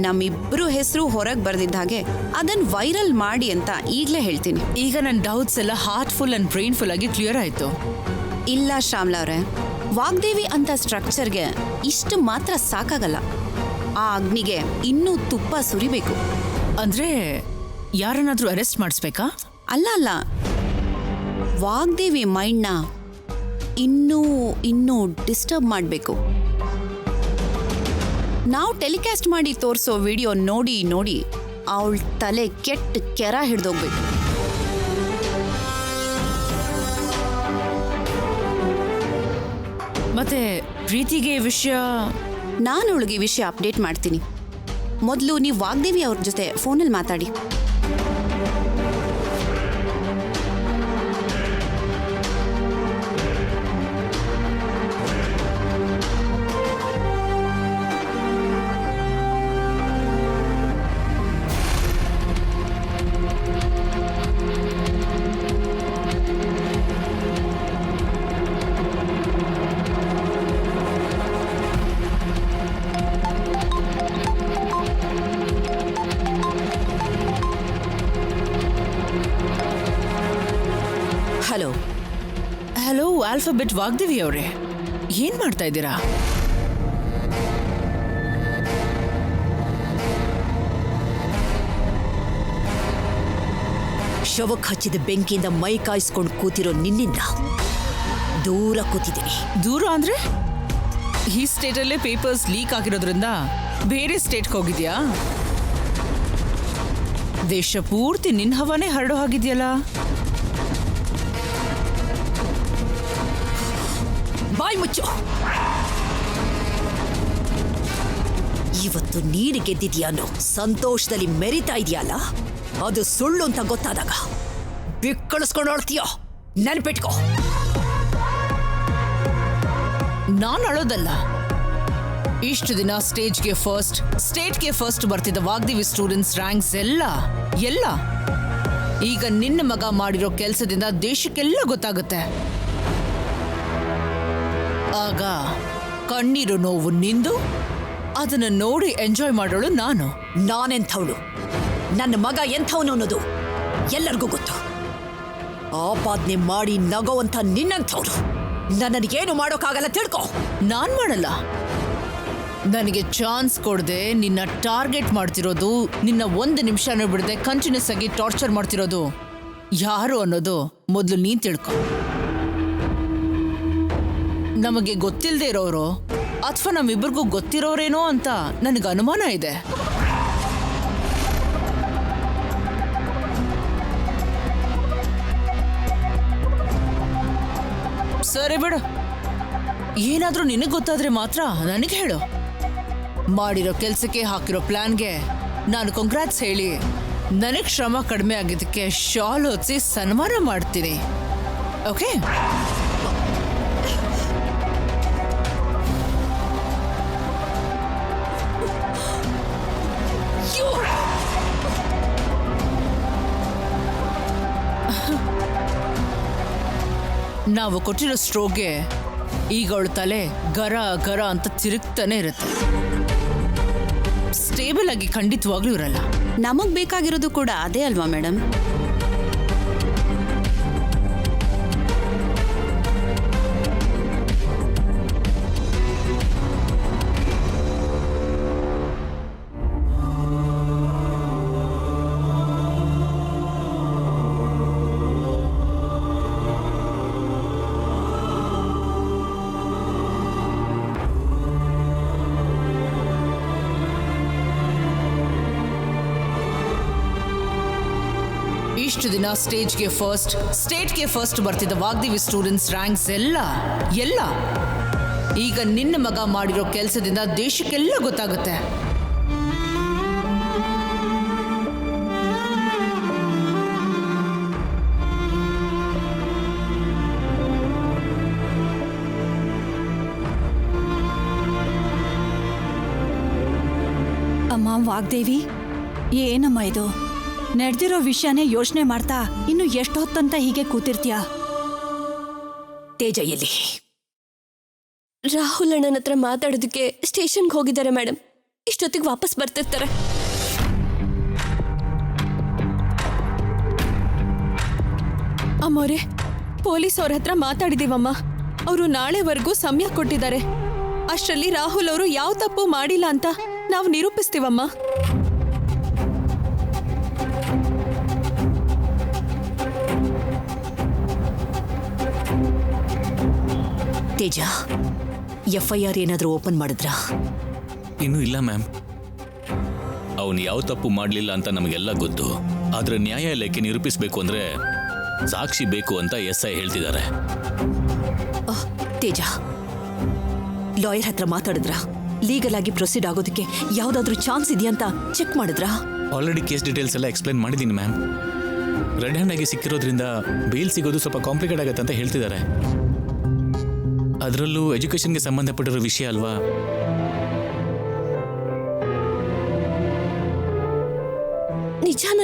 ನಮ್ಮಿಬ್ರು ಹೆಸರು ಹೊರಗೆ ಬರ್ದಿದ್ದ ಹಾಗೆ ಅದನ್ನ ವೈರಲ್ ಮಾಡಿ ಅಂತ ಈಗಲೇ ಹೇಳ್ತೀನಿ.
ಈಗ ನನ್ನ ಡೌಟ್ಸ್ ಎಲ್ಲ ಹಾರ್ಟ್ಫುಲ್ ಅಂಡ್ ಬ್ರೈನ್ಫುಲ್ ಆಗಿ ಕ್ಲಿಯರ್ ಆಯ್ತು.
ಇಲ್ಲ ಶ್ಯಾಮ್ಲಾ ಅವರೇ, ವಾಗ್ದೇವಿ ಅಂತ ಸ್ಟ್ರಕ್ಚರ್ಗೆ ಇಷ್ಟು ಮಾತ್ರ ಸಾಕಾಗಲ್ಲ. ಆ ಅಗ್ನಿಗೆ ಇನ್ನೂ ತುಪ್ಪ ಸುರಿಬೇಕು.
ಅಂದ್ರೆ ಯಾರನ್ನಾದ್ರೂ ಅರೆಸ್ಟ್ ಮಾಡಿಸ್ಬೇಕಾ?
ಅಲ್ಲ, ವಾಗ್ದೇವಿ ಮೈಂಡ್ನ ಇನ್ನೂ ಡಿಸ್ಟರ್ಬ್ ಮಾಡಬೇಕು. ನಾವು ಟೆಲಿಕಾಸ್ಟ್ ಮಾಡಿ ತೋರಿಸೋ ವಿಡಿಯೋ ನೋಡಿ ಅವಳ ತಲೆ ಕೆಟ್ಟ ಕೆರ ಹಿಡ್ದೋಗ್ಬೇಕು.
ಮತ್ತೆ ಪ್ರೀತಿಗೆ ವಿಷಯ
ನಾನು ಅವಳಿಗೆ ವಿಷಯ ಅಪ್ಡೇಟ್ ಮಾಡ್ತೀನಿ. ಮೊದಲು ನೀವು ವಾಗ್ದೇವಿ ಅವ್ರ ಜೊತೆ ಫೋನಲ್ಲಿ ಮಾತಾಡಿ.
ಹಲೋ ಆಲ್ಫಾಬೆಟ್ ವಾಗ್ದೇವಿ ಅವರೇ, ಏನ್ ಮಾಡ್ತಾ ಇದ್ದೀರಾ?
ಶವಕ್ಕೆ ಹಚ್ಚಿದ ಬೆಂಕಿಯಿಂದ ಮೈ ಕಾಯಿಸ್ಕೊಂಡು ಕೂತಿರೋ ನಿನ್ನಿಂದ ದೂರ ಕೂತಿದ್ದೀನಿ.
ದೂರ ಅಂದ್ರೆ ಈ ಸ್ಟೇಟಲ್ಲೇ ಪೇಪರ್ಸ್ ಲೀಕ್ ಆಗಿರೋದ್ರಿಂದ ಬೇರೆ ಸ್ಟೇಟ್ಗೆ ಹೋಗಿದ್ಯಾ? ದೇಶ ಪೂರ್ತಿ ನಿನ್ನ ಹವಾನೇ ಹರಡೋ ಹಾಗಿದ್ಯಲ್ಲ.
ಬಾಯ್ ಮುಚ್ಚು. ಇವತ್ತು ನೀರು ಗೆದ್ದಿದ್ಯಾ ಅನ್ನೋ ಸಂತೋಷದಲ್ಲಿ ಮೆರಿತಾ ಇದೆಯಲ್ಲ, ಅದು ಸುಳ್ಳು ಅಂತ ಗೊತ್ತಾದಾಗ ಬಿಕ್ಕಳಿಸ್ಕೊಂಡು ಆಡ್ತೀಯೋ ನೆನ್ಪಿಟ್ಕೋ.
ನಾನು ಅಳೋದಲ್ಲ. ಇಷ್ಟು ದಿನ ಸ್ಟೇಟ್ಗೆ ಫಸ್ಟ್ ಬರ್ತಿದ್ದ ವಾಗ್ದೇವಿ ಸ್ಟೂಡೆಂಟ್ಸ್ ರ್ಯಾಂಕ್ಸ್ ಎಲ್ಲ ಈಗ ನಿನ್ನ ಮಗ ಮಾಡಿರೋ ಕೆಲಸದಿಂದ ದೇಶಕ್ಕೆಲ್ಲ ಗೊತ್ತಾಗುತ್ತೆ. ಆಗ ಕಣ್ಣೀರು ನೋವು ನಿಂದು ಅದನ್ನ ನೋಡಿ ಎಂಜಾಯ್ ಮಾಡೋಳು ನಾನು.
ನಾನೆಂಥವಳು, ನನ್ನ ಮಗ ಎಂಥವನು ಅನ್ನೋದು ಎಲ್ಲರಿಗೂ ಗೊತ್ತು.
ಆಪಾದನೆ ಮಾಡಿ ನಗೋವಂಥ ನಿನ್ನಂಥವ್ರು ನನ್ನನಿಗೇನು ಮಾಡೋಕ್ಕಾಗಲ್ಲ ತಿಳ್ಕೊ.
ನಾನ್ ಮಾಡಲ್ಲ. ನನಗೆ ಚಾನ್ಸ್ ಕೊಡದೆ ನಿನ್ನ ಟಾರ್ಗೆಟ್ ಮಾಡ್ತಿರೋದು, ನಿನ್ನ 1 ನಿಮಿಷನೂ ಬಿಡದೆ ಕಂಟಿನ್ಯೂಸ್ ಆಗಿ ಟಾರ್ಚರ್ ಮಾಡ್ತಿರೋದು ಯಾರು ಅನ್ನೋದು ಮೊದಲು ನೀನ್ ತಿಳ್ಕೊ. ನಮಗೆ ಗೊತ್ತಿಲ್ಲದೆ ಇರೋರು ಅಥವಾ ನಮ್ಮಿಬ್ಬರಿಗೂ ಗೊತ್ತಿರೋರೇನೋ ಅಂತ ನನಗೆ ಅನುಮಾನ ಇದೆ. ಸರಿ ಬಿಡು, ಏನಾದ್ರೂ ನಿನಗೆ ಗೊತ್ತಾದ್ರೆ ಮಾತ್ರ ನನಗೆ ಹೇಳು. ಮಾಡಿರೋ ಕೆಲ್ಸಕ್ಕೆ ಹಾಕಿರೋ ಪ್ಲಾನ್ಗೆ ನಾನು ಕಾಂಗ್ರಾಟ್ಸ್ ಹೇಳಿ ನನಗೆ ಶ್ರಮ ಕಡಿಮೆ ಆಗಿದ್ದಕ್ಕೆ ಶಾಲ್ ಹೊತ್ಸಿ ಸನ್ಮಾನ ಮಾಡ್ತೀನಿ. ಓಕೆ? ನಾವು ಕೊಟ್ಟಿರೋ ಸ್ಟ್ರೋಕ್ಗೆ ಈಗ ಅವಳ ತಲೆ ಗರ ಗರ ಅಂತ ತಿರುಗ್ತಾನೆ ಇರುತ್ತೆ. ಸ್ಟೇಬಲ್ ಆಗಿ ಖಂಡಿತವಾಗ್ಲೂ ಇರಲ್ಲ.
ನಮಗ್ ಬೇಕಾಗಿರೋದು ಕೂಡ ಅದೇ ಅಲ್ವಾ ಮೇಡಮ್?
ಇಷ್ಟು ದಿನ ಸ್ಟೇಟ್ಗೆ ಫಸ್ಟ್ ಬರ್ತಿದ್ದ ವಾಗ್ದೇವಿ ಸ್ಟೂಡೆಂಟ್ಸ್ ರ್ಯಾಂಕ್ಸ್ ಎಲ್ಲ ಈಗ ನಿನ್ನ ಮಗ ಮಾಡಿರೋ ಕೆಲಸದಿಂದ ದೇಶಕ್ಕೆಲ್ಲ ಗೊತ್ತಾಗುತ್ತೆ.
ಅಮ್ಮ ವಾಗ್ದೇವಿ, ಏನಮ್ಮ ಇದು? ನಡೆದಿರೋ ವಿಷಯನೇ ಯೋಚನೆ ಮಾಡ್ತಾ ಇನ್ನು ಎಷ್ಟೊತ್ತಂತ ಹೀಗೆ ಕೂತಿರ್ತೀಯ?
ತೇಜ ಎಲ್ಲಿ? ರಾಹುಲ್ ಅಣ್ಣನ ಹತ್ರ ಮಾತಾಡೋದಕ್ಕೆ ಸ್ಟೇಷನ್ಗೆ ಹೋಗಿದ್ದಾರೆ ಮೇಡಮ್. ಇಷ್ಟೊತ್ತಿಗೆ ವಾಪಸ್ ಬರ್ತಿರ್ತಾರೆ. ಅಮ್ಮೋರೆ, ಪೊಲೀಸ್ ಅವ್ರ ಹತ್ರ ಮಾತಾಡಿದೀವಮ್ಮ. ಅವರು ನಾಳೆವರೆಗೂ ಸಮಯ ಕೊಟ್ಟಿದ್ದಾರೆ. ಅಷ್ಟರಲ್ಲಿ ರಾಹುಲ್ ಅವರು ಯಾವ ತಪ್ಪು ಮಾಡಿಲ್ಲ ಅಂತ ನಾವು ನಿರೂಪಿಸ್ತೀವಮ್ಮ.
ತೇಜ, FIR ಏನಾದರೂ ಓಪನ್ ಮಾಡಿದ್ರಾ?
ಇನ್ನೂ ಇಲ್ಲ ಮ್ಯಾಮ್. ಅವನು ಯಾವ ತಪ್ಪು ಮಾಡಲಿಲ್ಲ ಅಂತ ನಮಗೆಲ್ಲ ಗೊತ್ತು. ಆದ್ರೆ ನ್ಯಾಯಾಲಯಕ್ಕೆ ನಿರೂಪಿಸಬೇಕು ಅಂದ್ರೆ ಸಾಕ್ಷಿ ಬೇಕು ಅಂತ SI ಹೇಳ್ತಿದ್ದಾರೆ.
ತೇಜ, ಲಾಯರ್ ಹತ್ರ ಮಾತಾಡಿದ್ರಾ? ಲೀಗಲ್ ಆಗಿ ಪ್ರೊಸೀಡ್ ಆಗೋದಕ್ಕೆ ಯಾವ್ದಾದ್ರೂ ಚಾನ್ಸ್ ಇದೆಯಾ ಅಂತ ಚೆಕ್ ಮಾಡಿದ್ರಾ?
ಆಲ್ರೆಡಿ ಕೇಸ್ ಡೀಟೇಲ್ಸ್ ಎಲ್ಲ ಎಕ್ಸ್ಪ್ಲೇನ್ ಮಾಡಿದ್ದೀನಿ ಮ್ಯಾಮ್. ರೆಡ್ ಹ್ಯಾಂಡ್ ಆಗಿ ಸಿಕ್ಕಿರೋದ್ರಿಂದ ಬೇಲ್ ಸಿಗೋದು ಸ್ವಲ್ಪ ಕಾಂಪ್ಲಿಕೇಟ್ ಆಗತ್ತೆ ಅಂತ ಹೇಳ್ತಿದ್ದಾರೆ. ಅದರಲ್ಲೂ ಎಜುಕೇಶನ್ಗೆ ಸಂಬಂಧಪಟ್ಟಿರೋ ವಿಷಯ ಅಲ್ವಾ?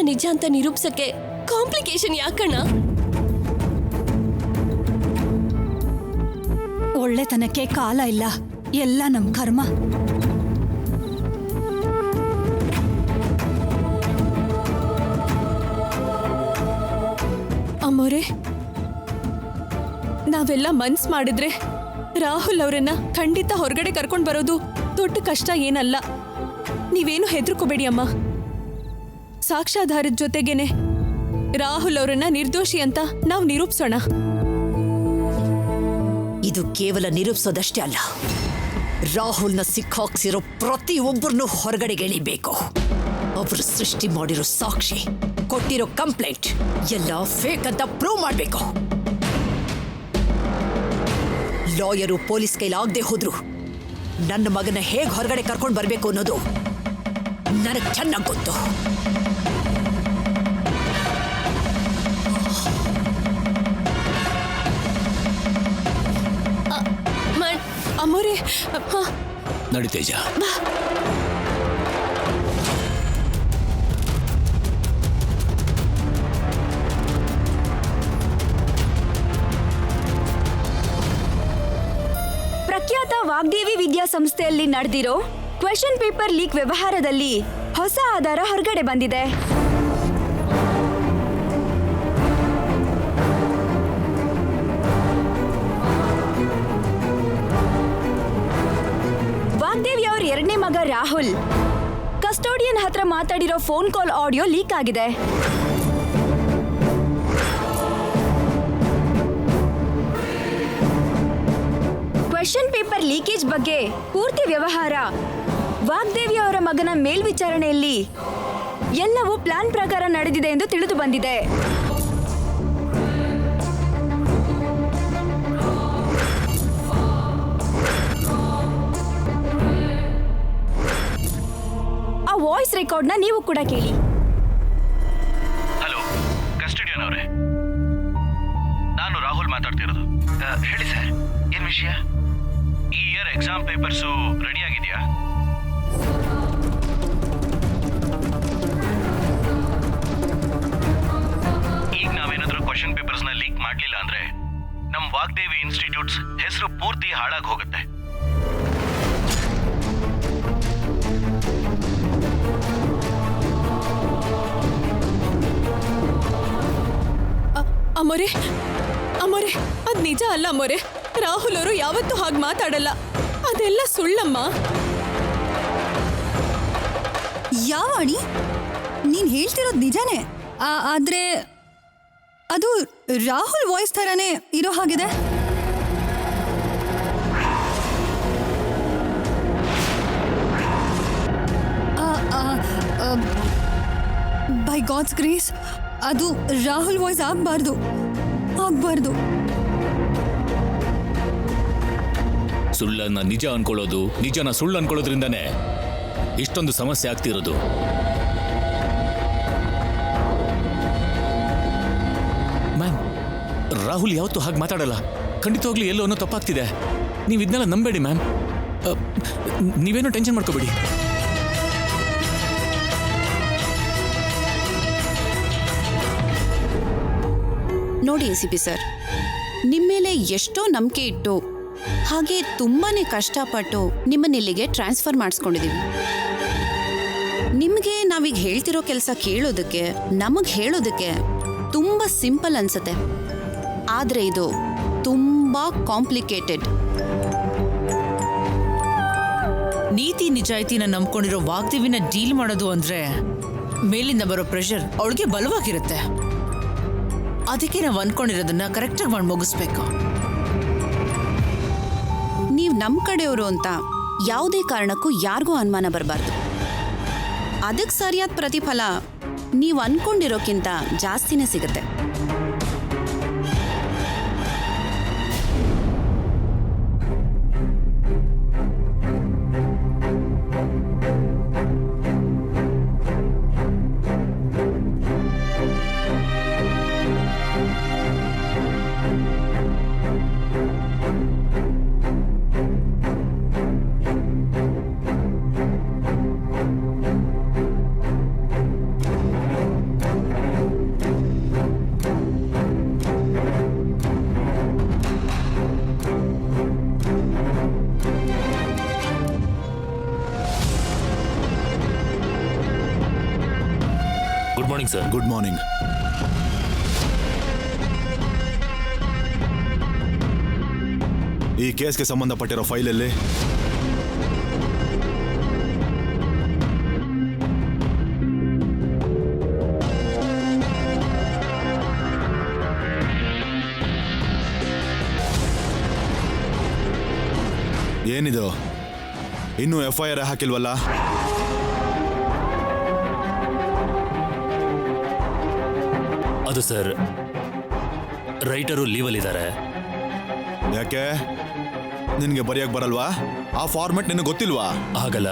ನಿಜ ಅಂತ ನಿರೂಪಿಸಕ್ಕೆ ಕಾಂಪ್ಲಿಕೇಶನ್ ಯಾಕಣ್ಣ?
ಒಳ್ಳೆತನಕ್ಕೆ ಕಾಲ ಇಲ್ಲ, ಎಲ್ಲ ನಮ್ ಕರ್ಮ.
ಅಮ್ಮೋರೆ, ನಾವೆಲ್ಲ ಮನ್ಸ್ ಮಾಡಿದ್ರೆ ರಾಹುಲ್ ಅವರನ್ನ ಖಂಡಿತ ಹೊರಗಡೆ ಕರ್ಕೊಂಡು ಬರೋದು ದೊಡ್ಡ ಕಷ್ಟ ಏನಲ್ಲ. ನೀವೇನು ಹೆದರ್ಕೋಬೇಡಿ ಅಮ್ಮ. ಸಾಕ್ಷ್ಯಾಧಾರದ ಜೊತೆಗೇನೆ ರಾಹುಲ್ ಅವರನ್ನ ನಿರ್ದೋಷಿ ಅಂತ ನಾವು ನಿರೂಪಿಸೋಣ.
ಇದು ಕೇವಲ ನಿರೂಪಿಸೋದಷ್ಟೇ ಅಲ್ಲ, ರಾಹುಲ್ನ ಸಿಕ್ಕಾಕ್ಸಿರೋ ಪ್ರತಿಯೊಬ್ಬರನ್ನು ಹೊರಗಡೆಗೆ ಎಳಿಬೇಕು. ಅವರು ಸೃಷ್ಟಿ ಮಾಡಿರೋ ಸಾಕ್ಷಿ, ಕೊಟ್ಟಿರೋ ಕಂಪ್ಲೇಂಟ್ ಎಲ್ಲ ಫೇಕ್ ಅಂತ ಪ್ರೂವ್ ಮಾಡಬೇಕು. ಲಾಯರು ಪೊಲೀಸ್ ಕೈಲಾಗದೆ ಹೋದ್ರು ನನ್ನ ಮಗನ ಹೇಗೆ ಹೊರಗಡೆ ಕರ್ಕೊಂಡು ಬರಬೇಕು ಅನ್ನೋದು ನನಗೆ ಚೆನ್ನಾಗಿ ಗೊತ್ತು.
ಅಮ್ಮೋರೆ,
ನಡಿ ತೇಜ.
ಪ್ರಖ್ಯಾತ ವಾಗ್ದೇವಿ ವಿದ್ಯಾಸಂಸ್ಥೆಯಲ್ಲಿ ನಡೆದಿರೋ ಕ್ವೆಶ್ಚನ್ ಪೇಪರ್ ಲೀಕ್ ವ್ಯವಹಾರದಲ್ಲಿ ಹೊಸ ಆಧಾರ ಹೊರಗಡೆ ಬಂದಿದೆ. ವಾಗ್ದೇವಿ ಅವ್ರ ಎರಡನೇ ಮಗ ರಾಹುಲ್ ಕಸ್ಟೋಡಿಯನ್ ಹತ್ರ ಮಾತಾಡಿರೋ ಫೋನ್ ಕಾಲ್ ಆಡಿಯೋ ಲೀಕ್ ಆಗಿದೆ. ಕ್ವೆಶ್ಚನ್ ಪೇಪರ್ ಲೀಕೇಜ್ ಬಗ್ಗೆ ಪೂರ್ತಿ ವ್ಯವಹಾರ ವಾಗ್ದೇವಿ ಅವರ ಮಗನ ಮೇಲ್ವಿಚಾರಣೆಯಲ್ಲಿ ಎಲ್ಲವೂ ಪ್ಲಾನ್ ಪ್ರಕಾರ ನಡೆದಿದೆ ಎಂದು ತಿಳಿದು ಬಂದಿದೆ. ಆ ವಾಯ್ಸ್ ರೆಕಾರ್ಡ್ನ ನೀವು ಕೂಡ ಕೇಳಿ.
ಹಲೋ, ಕಸ್ಟಡಿಯನ್ ಅವರೇ, ನಾನು ರಾಹುಲ್ ಮಾತಾಡ್ತಿರೋದು. ಹೇಳಿ ಸರ್, ಏನ್ ವಿಷಯ? ಈ ಇಯರ್ ಎಕ್ಸಾಮ್ ಪೇಪರ್ಸು ರೆಡಿ ಆಗಿದೆಯಾ? ಈಗ ನಾವೇನಾದ್ರೂ ಕ್ವಶನ್ ಪೇಪರ್ಸ್ನ ಲೀಕ್ ಮಾಡಲಿಲ್ಲ ಅಂದ್ರೆ ನಮ್ಮ ವಾಗ್ದೇವಿ ಇನ್ಸ್ಟಿಟ್ಯೂಟ್ಸ್ ಹೆಸರು ಪೂರ್ತಿ ಹಾಳಾಗಿ ಹೋಗುತ್ತೆ.
ಅಮೋರೆ ಅಮೋರೆ, ಅದ್ ನಿಜ ಅಲ್ಲ ಅಮೋರೆ. ರಾಹುಲ್ ಅವರು ಯಾವತ್ತೂ ಹಾಗೆ ಮಾತಾಡಲ್ಲ. ಅದೆಲ್ಲ ಸುಳ್ಳಮ್ಮ.
ಯಾವ ಅಣಿ, ನೀನ್ ಹೇಳ್ತಿರೋದು ನಿಜಾನೇ. ಆದ್ರೆ ಅದು ರಾಹುಲ್ ವಾಯ್ಸ್ ಥರನೇ ಇರೋ ಹಾಗಿದೆ. ಬೈ ಗಾಡ್ಸ್ ಗ್ರೇಸ್ ಅದು ರಾಹುಲ್ ವಾಯ್ಸ್ ಆಗ್ಬಾರ್ದು.
ಸುಳ್ಳನ್ನ ನಿಜ ಅನ್ಕೊಳ್ಳೋದು, ನಿಜನ ಸುಳ್ಳು ಅನ್ಕೊಳ್ಳೋದ್ರಿಂದನೇ ಇಷ್ಟೊಂದು ಸಮಸ್ಯೆ ಆಗ್ತಿರೋದು. ಮ್ಯಾಮ್, ರಾಹುಲ್ ಯಾವತ್ತೂ ಹಾಗೆ ಮಾತಾಡಲ್ಲ. ಖಂಡಿತವಾಗ್ಲೂ ಎಲ್ಲೋ ಅನ್ನೋ ತಪ್ಪಾಗ್ತಿದೆ. ನೀವು ಇದನ್ನೆಲ್ಲ ನಂಬೇಡಿ ಮ್ಯಾಮ್. ನೀವೇನೋ ಟೆನ್ಷನ್ ಮಾಡ್ಕೋಬೇಡಿ.
ನೋಡಿ ACP ಸರ್, ನಿಮ್ಮೇಲೆ ಎಷ್ಟೋ ನಂಬಿಕೆ ಇಟ್ಟು ಹಾಗೆ ತುಂಬಾನೇ ಕಷ್ಟಪಟ್ಟು ನಿಮ್ಮನ್ನ ಇಲ್ಲಿಗೆ ಟ್ರಾನ್ಸ್ಫರ್ ಮಾಡಿಸ್ಕೊಂಡಿದ್ದೀವಿ. ನಿಮಗೆ ನಾವೀಗ ಹೇಳ್ತಿರೋ ಕೆಲಸ ಕೇಳೋದಕ್ಕೆ, ನಮಗೆ ಹೇಳೋದಕ್ಕೆ ತುಂಬಾ ಸಿಂಪಲ್ ಅನ್ಸುತ್ತೆ. ಆದರೆ ಇದು ತುಂಬಾ ಕಾಂಪ್ಲಿಕೇಟೆಡ್.
ನೀತಿ ನಿಜಾಯಿತಿನ ನಂಬ್ಕೊಂಡಿರೋ ವಾಗ್ದೇವಿನ ಡೀಲ್ ಮಾಡೋದು ಅಂದ್ರೆ ಮೇಲಿಂದ ಬರೋ ಪ್ರೆಷರ್ ಅವಳಿಗೆ ಬಲವಾಗಿರುತ್ತೆ. ಅದಕ್ಕೆ ನಾವು ಅನ್ಕೊಂಡಿರೋದನ್ನ ಕರೆಕ್ಟಾಗಿ ಮಾಡಿ ಮುಗಿಸ್ಬೇಕು.
ನೀವು ನಮ್ಮ ಕಡೆಯವರು ಅಂತ ಯಾವುದೇ ಕಾರಣಕ್ಕೂ ಯಾರಿಗೂ ಅನುಮಾನ ಬರಬಾರ್ದು. ಅದಕ್ಕೆ ಸರಿಯಾದ ಪ್ರತಿಫಲ ನೀವು ಅನ್ಕೊಂಡಿರೋಕ್ಕಿಂತ ಜಾಸ್ತಿನೇ ಸಿಗುತ್ತೆ.
Good morning sir.
Good morning. ಈ ಕೇಸ್ಗೆ ಸಂಬಂಧಪಟ್ಟಿರೋ ಫೈಲಲ್ಲಿ ಏನಿದು? ಇನ್ನೂ FIR ಹಾಕಿಲ್ವಲ್ಲ?
ಅದು ಸರ್, ರೈಟರು ಲೀವಲ್ಲಿದ್ದಾರೆ.
ಯಾಕೆ, ನಿನ್ಗೆ ಬರೆಯಕ್ ಬರಲ್ವಾ? ಆ ಫಾರ್ಮೆಟ್ ನಿನಗೆ ಗೊತ್ತಿಲ್ವಾ?
ಆಗಲ್ಲ,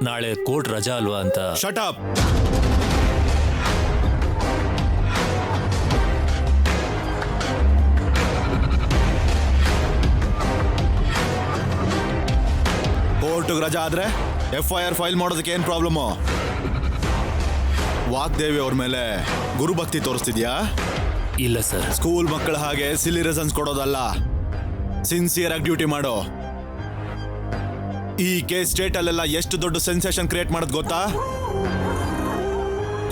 ನಾಳೆ ಕೋರ್ಟ್ ರಜಾ ಅಲ್ವಾ ಅಂತ.
Shut up. ಕೋರ್ಟ್ಗೆ ರಜಾ ಆದ್ರೆ FIR ಫೈಲ್ ಮಾಡೋದಕ್ಕೆ ಏನ್ ಪ್ರಾಬ್ಲಮ್ಮು? ವಾಗ್ದೇವಿ ಅವ್ರ ಮೇಲೆ ಗುರುಭಕ್ತಿ ತೋರಿಸ್ತಿದ್ಯಾ?
ಇಲ್ಲ ಸರ್.
ಸ್ಕೂಲ್ ಮಕ್ಕಳ ಹಾಗೆ ಸಿಲಿ ರೀಸನ್ಸ್ ಕೊಡೋದಲ್ಲ, ಸಿನ್ಸಿಯರ್ ಆಗಿ ಡ್ಯೂಟಿ ಮಾಡೋ. ಈ ಕೇಸ್ ಸ್ಟೇಟ್ ಅಲ್ಲೆಲ್ಲ ಎಷ್ಟು ದೊಡ್ಡ ಸೆನ್ಸೇಷನ್ ಕ್ರಿಯೇಟ್ ಮಾಡೋದು ಗೊತ್ತಾ?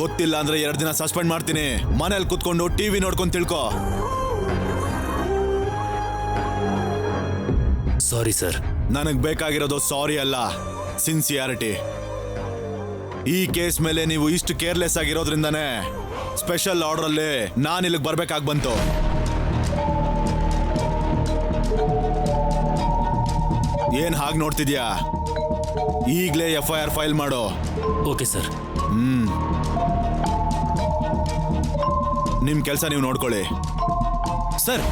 ಗೊತ್ತಿಲ್ಲ ಅಂದ್ರೆ 2 ದಿನ ಸಸ್ಪೆಂಡ್ ಮಾಡ್ತೀನಿ. ಮನೇಲಿ ಕುತ್ಕೊಂಡು TV ನೋಡ್ಕೊಂಡು ತಿಳ್ಕೊ.
Sorry sir.
ನನಗ್ ಬೇಕಾಗಿರೋದು ಸಾರಿ ಅಲ್ಲ, ಸಿನ್ಸಿಯಾರಿಟಿ. ಈ ಕೇಸ್ ಮೇಲೆ ನೀವು ಇಷ್ಟು ಕೇರ್ಲೆಸ್ ಆಗಿರೋದ್ರಿಂದಾನೇ ಸ್ಪೆಷಲ್ ಆರ್ಡರ್ ಅಲ್ಲಿ ನಾನು ಇಲ್ಲಿಗೆ ಬರ್ಬೇಕಾಗಿ ಬಂತು. ಏನ್ ಹಾಗೆ ನೋಡ್ತಿದ್ಯಾ? ಈಗಲೇ FIR ಫೈಲ್ ಮಾಡು.
Okay sir.
ನಿಮ್ ಕೆಲಸ ನೀವು ನೋಡ್ಕೊಳ್ಳಿ.
ಸರ್,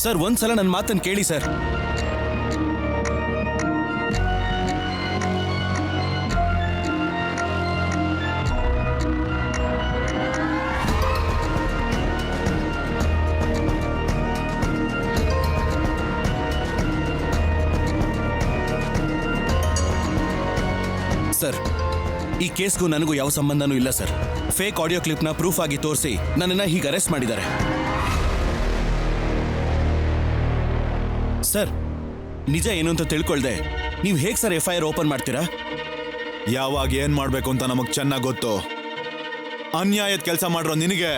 ಸರ್ ಒಂದ್ಸಲ ನನ್ನ ಮಾತನ್ನು ಕೇಳಿ ಸರ್. ಸರ್, ಈ ಕೇಸ್ಗೂ ನನಗೂ ಯಾವ ಸಂಬಂಧನೂ ಇಲ್ಲ ಸರ್. ಫೇಕ್ ಆಡಿಯೋ ಕ್ಲಿಪ್ನ ಪ್ರೂಫ್ ಆಗಿ ತೋರಿಸಿ ನನ್ನನ್ನು ಹೀಗೆ ಅರೆಸ್ಟ್ ಮಾಡಿದ್ದಾರೆ. ಸರ್, ನಿಜ ಏನು ಅಂತ ತಿಳ್ಕೊಳ್ದೆ ನೀವು ಹೇಗೆ ಸರ್ FIR ಓಪನ್ ಮಾಡ್ತೀರಾ?
ಯಾವಾಗ ಏನ್ ಮಾಡ್ಬೇಕು ಅಂತ ನಮಗ್ ಚೆನ್ನಾಗಿ ಗೊತ್ತು. ಅನ್ಯಾಯದ ಕೆಲಸ ಮಾಡಿರೋ ನಿನಗೆ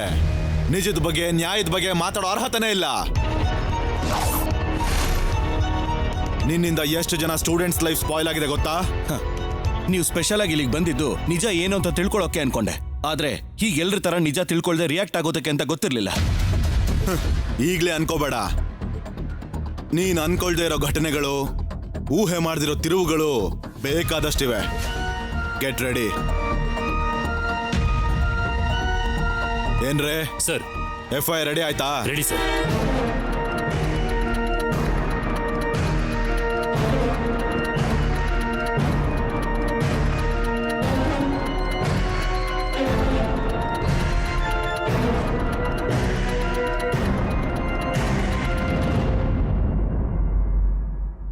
ನಿಜದ ಬಗ್ಗೆ, ನ್ಯಾಯದ ಬಗ್ಗೆ ಮಾತಾಡೋ ಅರ್ಹತೆನೇ ಇಲ್ಲ. ನಿನ್ನಿಂದ ಎಷ್ಟು ಜನ ಸ್ಟೂಡೆಂಟ್ಸ್ ಲೈಫ್ ಸ್ಪಾಯ್ಲ್ ಆಗಿದೆ ಗೊತ್ತಾ?
ನೀವು ಸ್ಪೆಷಲ್ ಆಗಿ ಇಲ್ಲಿಗೆ ಬಂದಿದ್ದು ನಿಜ ಏನು ಅಂತ ತಿಳ್ಕೊಳ್ಳೋಕೆ ಅನ್ಕೊಂಡೆ. ಆದ್ರೆ ಹೀಗೆಲ್ರ ತರ ನಿಜ ತಿಳ್ಕೊಳ್ದೆ ರಿಯಾಕ್ಟ್ ಆಗೋದಕ್ಕೆ ಅಂತ ಗೊತ್ತಿರ್ಲಿಲ್ಲ.
ಈಗಲೇ ಅನ್ಕೋಬೇಡ. ನೀನ್ ಅನ್ಕೊಳ್ದೇ ಇರೋ ಘಟನೆಗಳು, ಊಹೆ ಮಾಡ್ದಿರೋ ತಿರುವುಗಳು ಬೇಕಾದಷ್ಟಿವೆ. Get ready. ಏನ್ರೇ
ಸರ್,
FIR ರೆಡಿ ಆಯ್ತಾ?
Ready sir.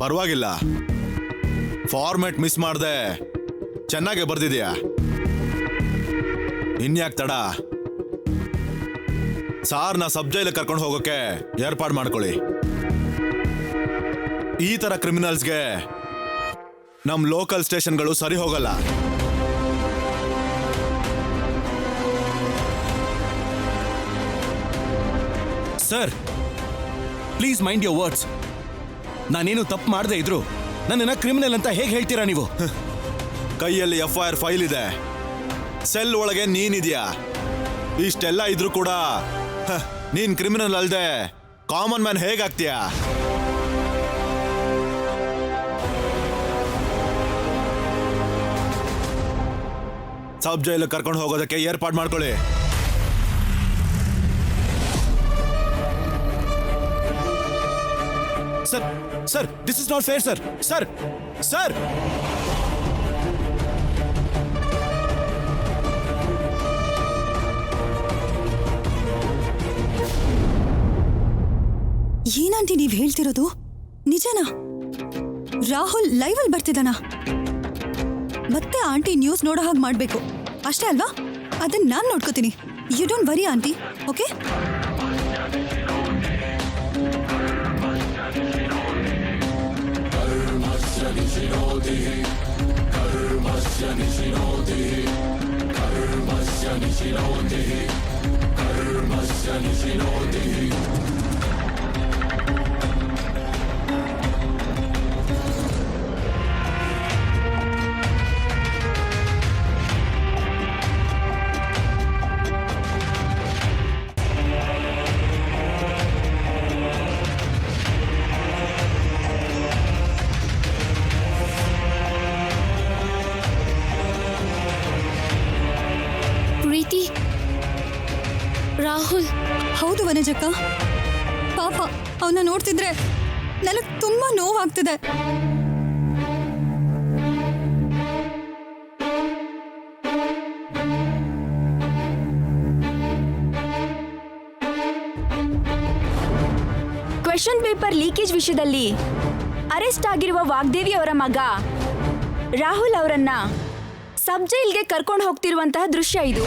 ಪರವಾಗಿಲ್ಲ, ಫಾರ್ಮೆಟ್ ಮಿಸ್ ಮಾಡ್ದೆ ಚೆನ್ನಾಗೆ ಬರ್ದಿದ್ಯಾ. ಇನ್ಯಾಕ್ ತಡ? ಸಾರ್ನ ಸಬ್ಜೈಲ್ ಕರ್ಕೊಂಡು ಹೋಗೋಕೆ ಏರ್ಪಾಡು ಮಾಡ್ಕೊಳ್ಳಿ. ಈ ತರ ಕ್ರಿಮಿನಲ್ಸ್ಗೆ ನಮ್ ಲೋಕಲ್ ಸ್ಟೇಷನ್ಗಳು ಸರಿ ಹೋಗಲ್ಲ.
Sir, please mind your words. ನಾನೇನು ತಪ್ಪು ಮಾಡದೆ ಇದ್ರು ನನ್ನನ್ನ ಕ್ರಿಮಿನಲ್ ಅಂತ ಹೇಗೆ ಹೇಳ್ತೀರಾ ನೀವು?
ಕೈಯಲ್ಲಿ FIR ಫೈಲ್ ಇದೆ, ಸೆಲ್ ಒಳಗೆ ನೀನಿದ್ಯಾ. ಇಷ್ಟೆಲ್ಲ ಇದ್ರೂ ಕೂಡ ನೀನ್ ಕ್ರಿಮಿನಲ್ ಅಲ್ದೆ ಕಾಮನ್ ಮ್ಯಾನ್ ಹೇಗಾಗ್ತೀಯಾ? ಸಬ್ ಜೈಲ್ ಕರ್ಕೊಂಡು ಹೋಗೋದಕ್ಕೆ ಏರ್ಪಾಡು ಮಾಡ್ಕೊಳ್ಳಿ.
Sir, sir, this is not fair sir. Sir, sir,
ಏನಂಟಿ ನೀವ್ ಹೇಳ್ತಿರೋದು? ನಿಜನಾ? ರಾಹುಲ್ ಲೈವ್ ಅಲ್ಲಿ ಬರ್ತಿದ್ದಾನ? ಮತ್ತೆ ಆಂಟಿ ನ್ಯೂಸ್ ನೋಡೋ ಹಾಗೆ ಮಾಡ್ಬೇಕು ಅಷ್ಟೇ ಅಲ್ವಾ? ಅದನ್ನ ನಾನ್ ನೋಡ್ಕೋತೀನಿ. You don't worry aunty, okay?
Preethi, Rahul.
ಹೌದು ವನಜಕ್ಕ, ಪಾಪ ಅವನ್ನ ನೋಡ್ತಿದ್ರೆ ನನಗೆ ತುಂಬಾ ನೋವಾಗ್ತಿದೆ.
ಕ್ವೆಶ್ಚನ್ ಪೇಪರ್ ಲೀಕೇಜ್ ವಿಷಯದಲ್ಲಿ ಅರೆಸ್ಟ್ ಆಗಿರುವ ವಾಗ್ದೇವಿ ಅವರ ಮಗ ರಾಹುಲ್ ಅವರನ್ನ ಸಬ್ ಜೈಲ್ಗೆ ಕರ್ಕೊಂಡು ಹೋಗ್ತಿರುವಂತಹ ದೃಶ್ಯ ಇದು.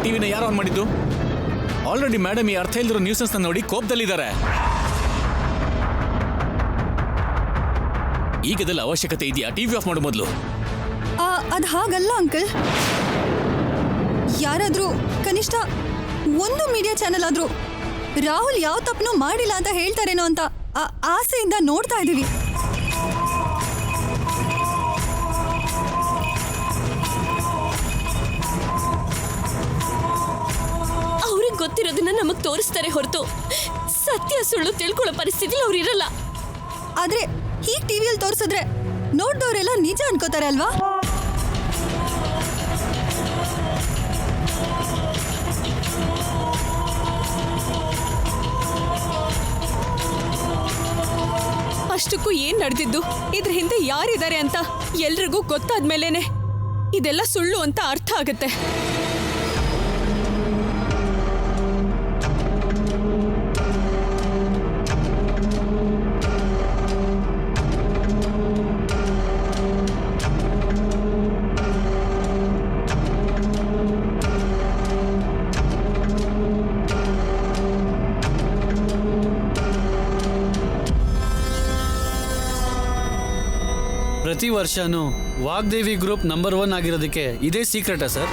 ಟಿವಿನ ಯಾರು ಆನ್ ಮಾಡಿದ್ದು? ಆಲ್ರೆಡಿ ಮೇಡಮ್ ಈ ಅರ್ಥ ಇಲ್ದಿರೋ ನ್ಯೂಸಸ್ ನೋಡಿ ಕೋಪದಲ್ಲಿದ್ದಾರೆ. ಈಗದೆಲ್ಲ ಅವಶ್ಯಕತೆ ಇದೆಯಾ? ಟಿವಿ ಆಫ್ ಮಾಡು ಮೊದಲು.
ಅದು ಹಾಗಲ್ಲ ಅಂಕಲ್. ಯಾರಾದ್ರೂ ಕನಿಷ್ಠ ಒಂದು ಮೀಡಿಯಾ ಚಾನೆಲ್ ಆದ್ರೂ ರಾಹುಲ್ ಯಾವ ತಪ್ಪನೂ ಮಾಡಿಲ್ಲ ಅಂತ ಹೇಳ್ತಾರೇನೋ ಅಂತ ಆಸೆಯಿಂದ ನೋಡ್ತಾ ಇದೀವಿ.
ಅವ್ರಿಗೆ ಗೊತ್ತಿರೋದನ್ನ ನಮಗ್ ತೋರಿಸ್ತಾರೆ ಹೊರತು ಸತ್ಯ ಸುಳ್ಳು ತಿಳ್ಕೊಳ್ಳೋ ಪರಿಸ್ಥಿತಿಲಿ ಅವ್ರು ಇರಲ್ಲ.
ಆದ್ರೆ ಹೀಗೆ ಟಿವಿಯಲ್ಲಿ ತೋರಿಸಿದ್ರೆ ನೋಡ್ದವ್ರೆಲ್ಲ ನಿಜ ಅನ್ಕೋತಾರೆ ಅಲ್ವಾ?
ಅಷ್ಟಕ್ಕೂ ಏನ್ ನಡೆದಿದ್ದು, ಇದ್ರ ಹಿಂದೆ ಯಾರಿದ್ದಾರೆ ಅಂತ ಎಲ್ರಿಗೂ ಗೊತ್ತಾದ್ಮೇಲೆನೆ ಇದೆಲ್ಲ ಸುಳ್ಳು ಅಂತ ಅರ್ಥ ಆಗುತ್ತೆ.
ಪ್ರತಿ ವರ್ಷನೂ ವಾಗ್ದೇವಿ ಗ್ರೂಪ್ ನಂಬರ್ 1 ಆಗಿರೋದಕ್ಕೆ ಇದೇ ಸೀಕ್ರೆಟಾ ಸರ್?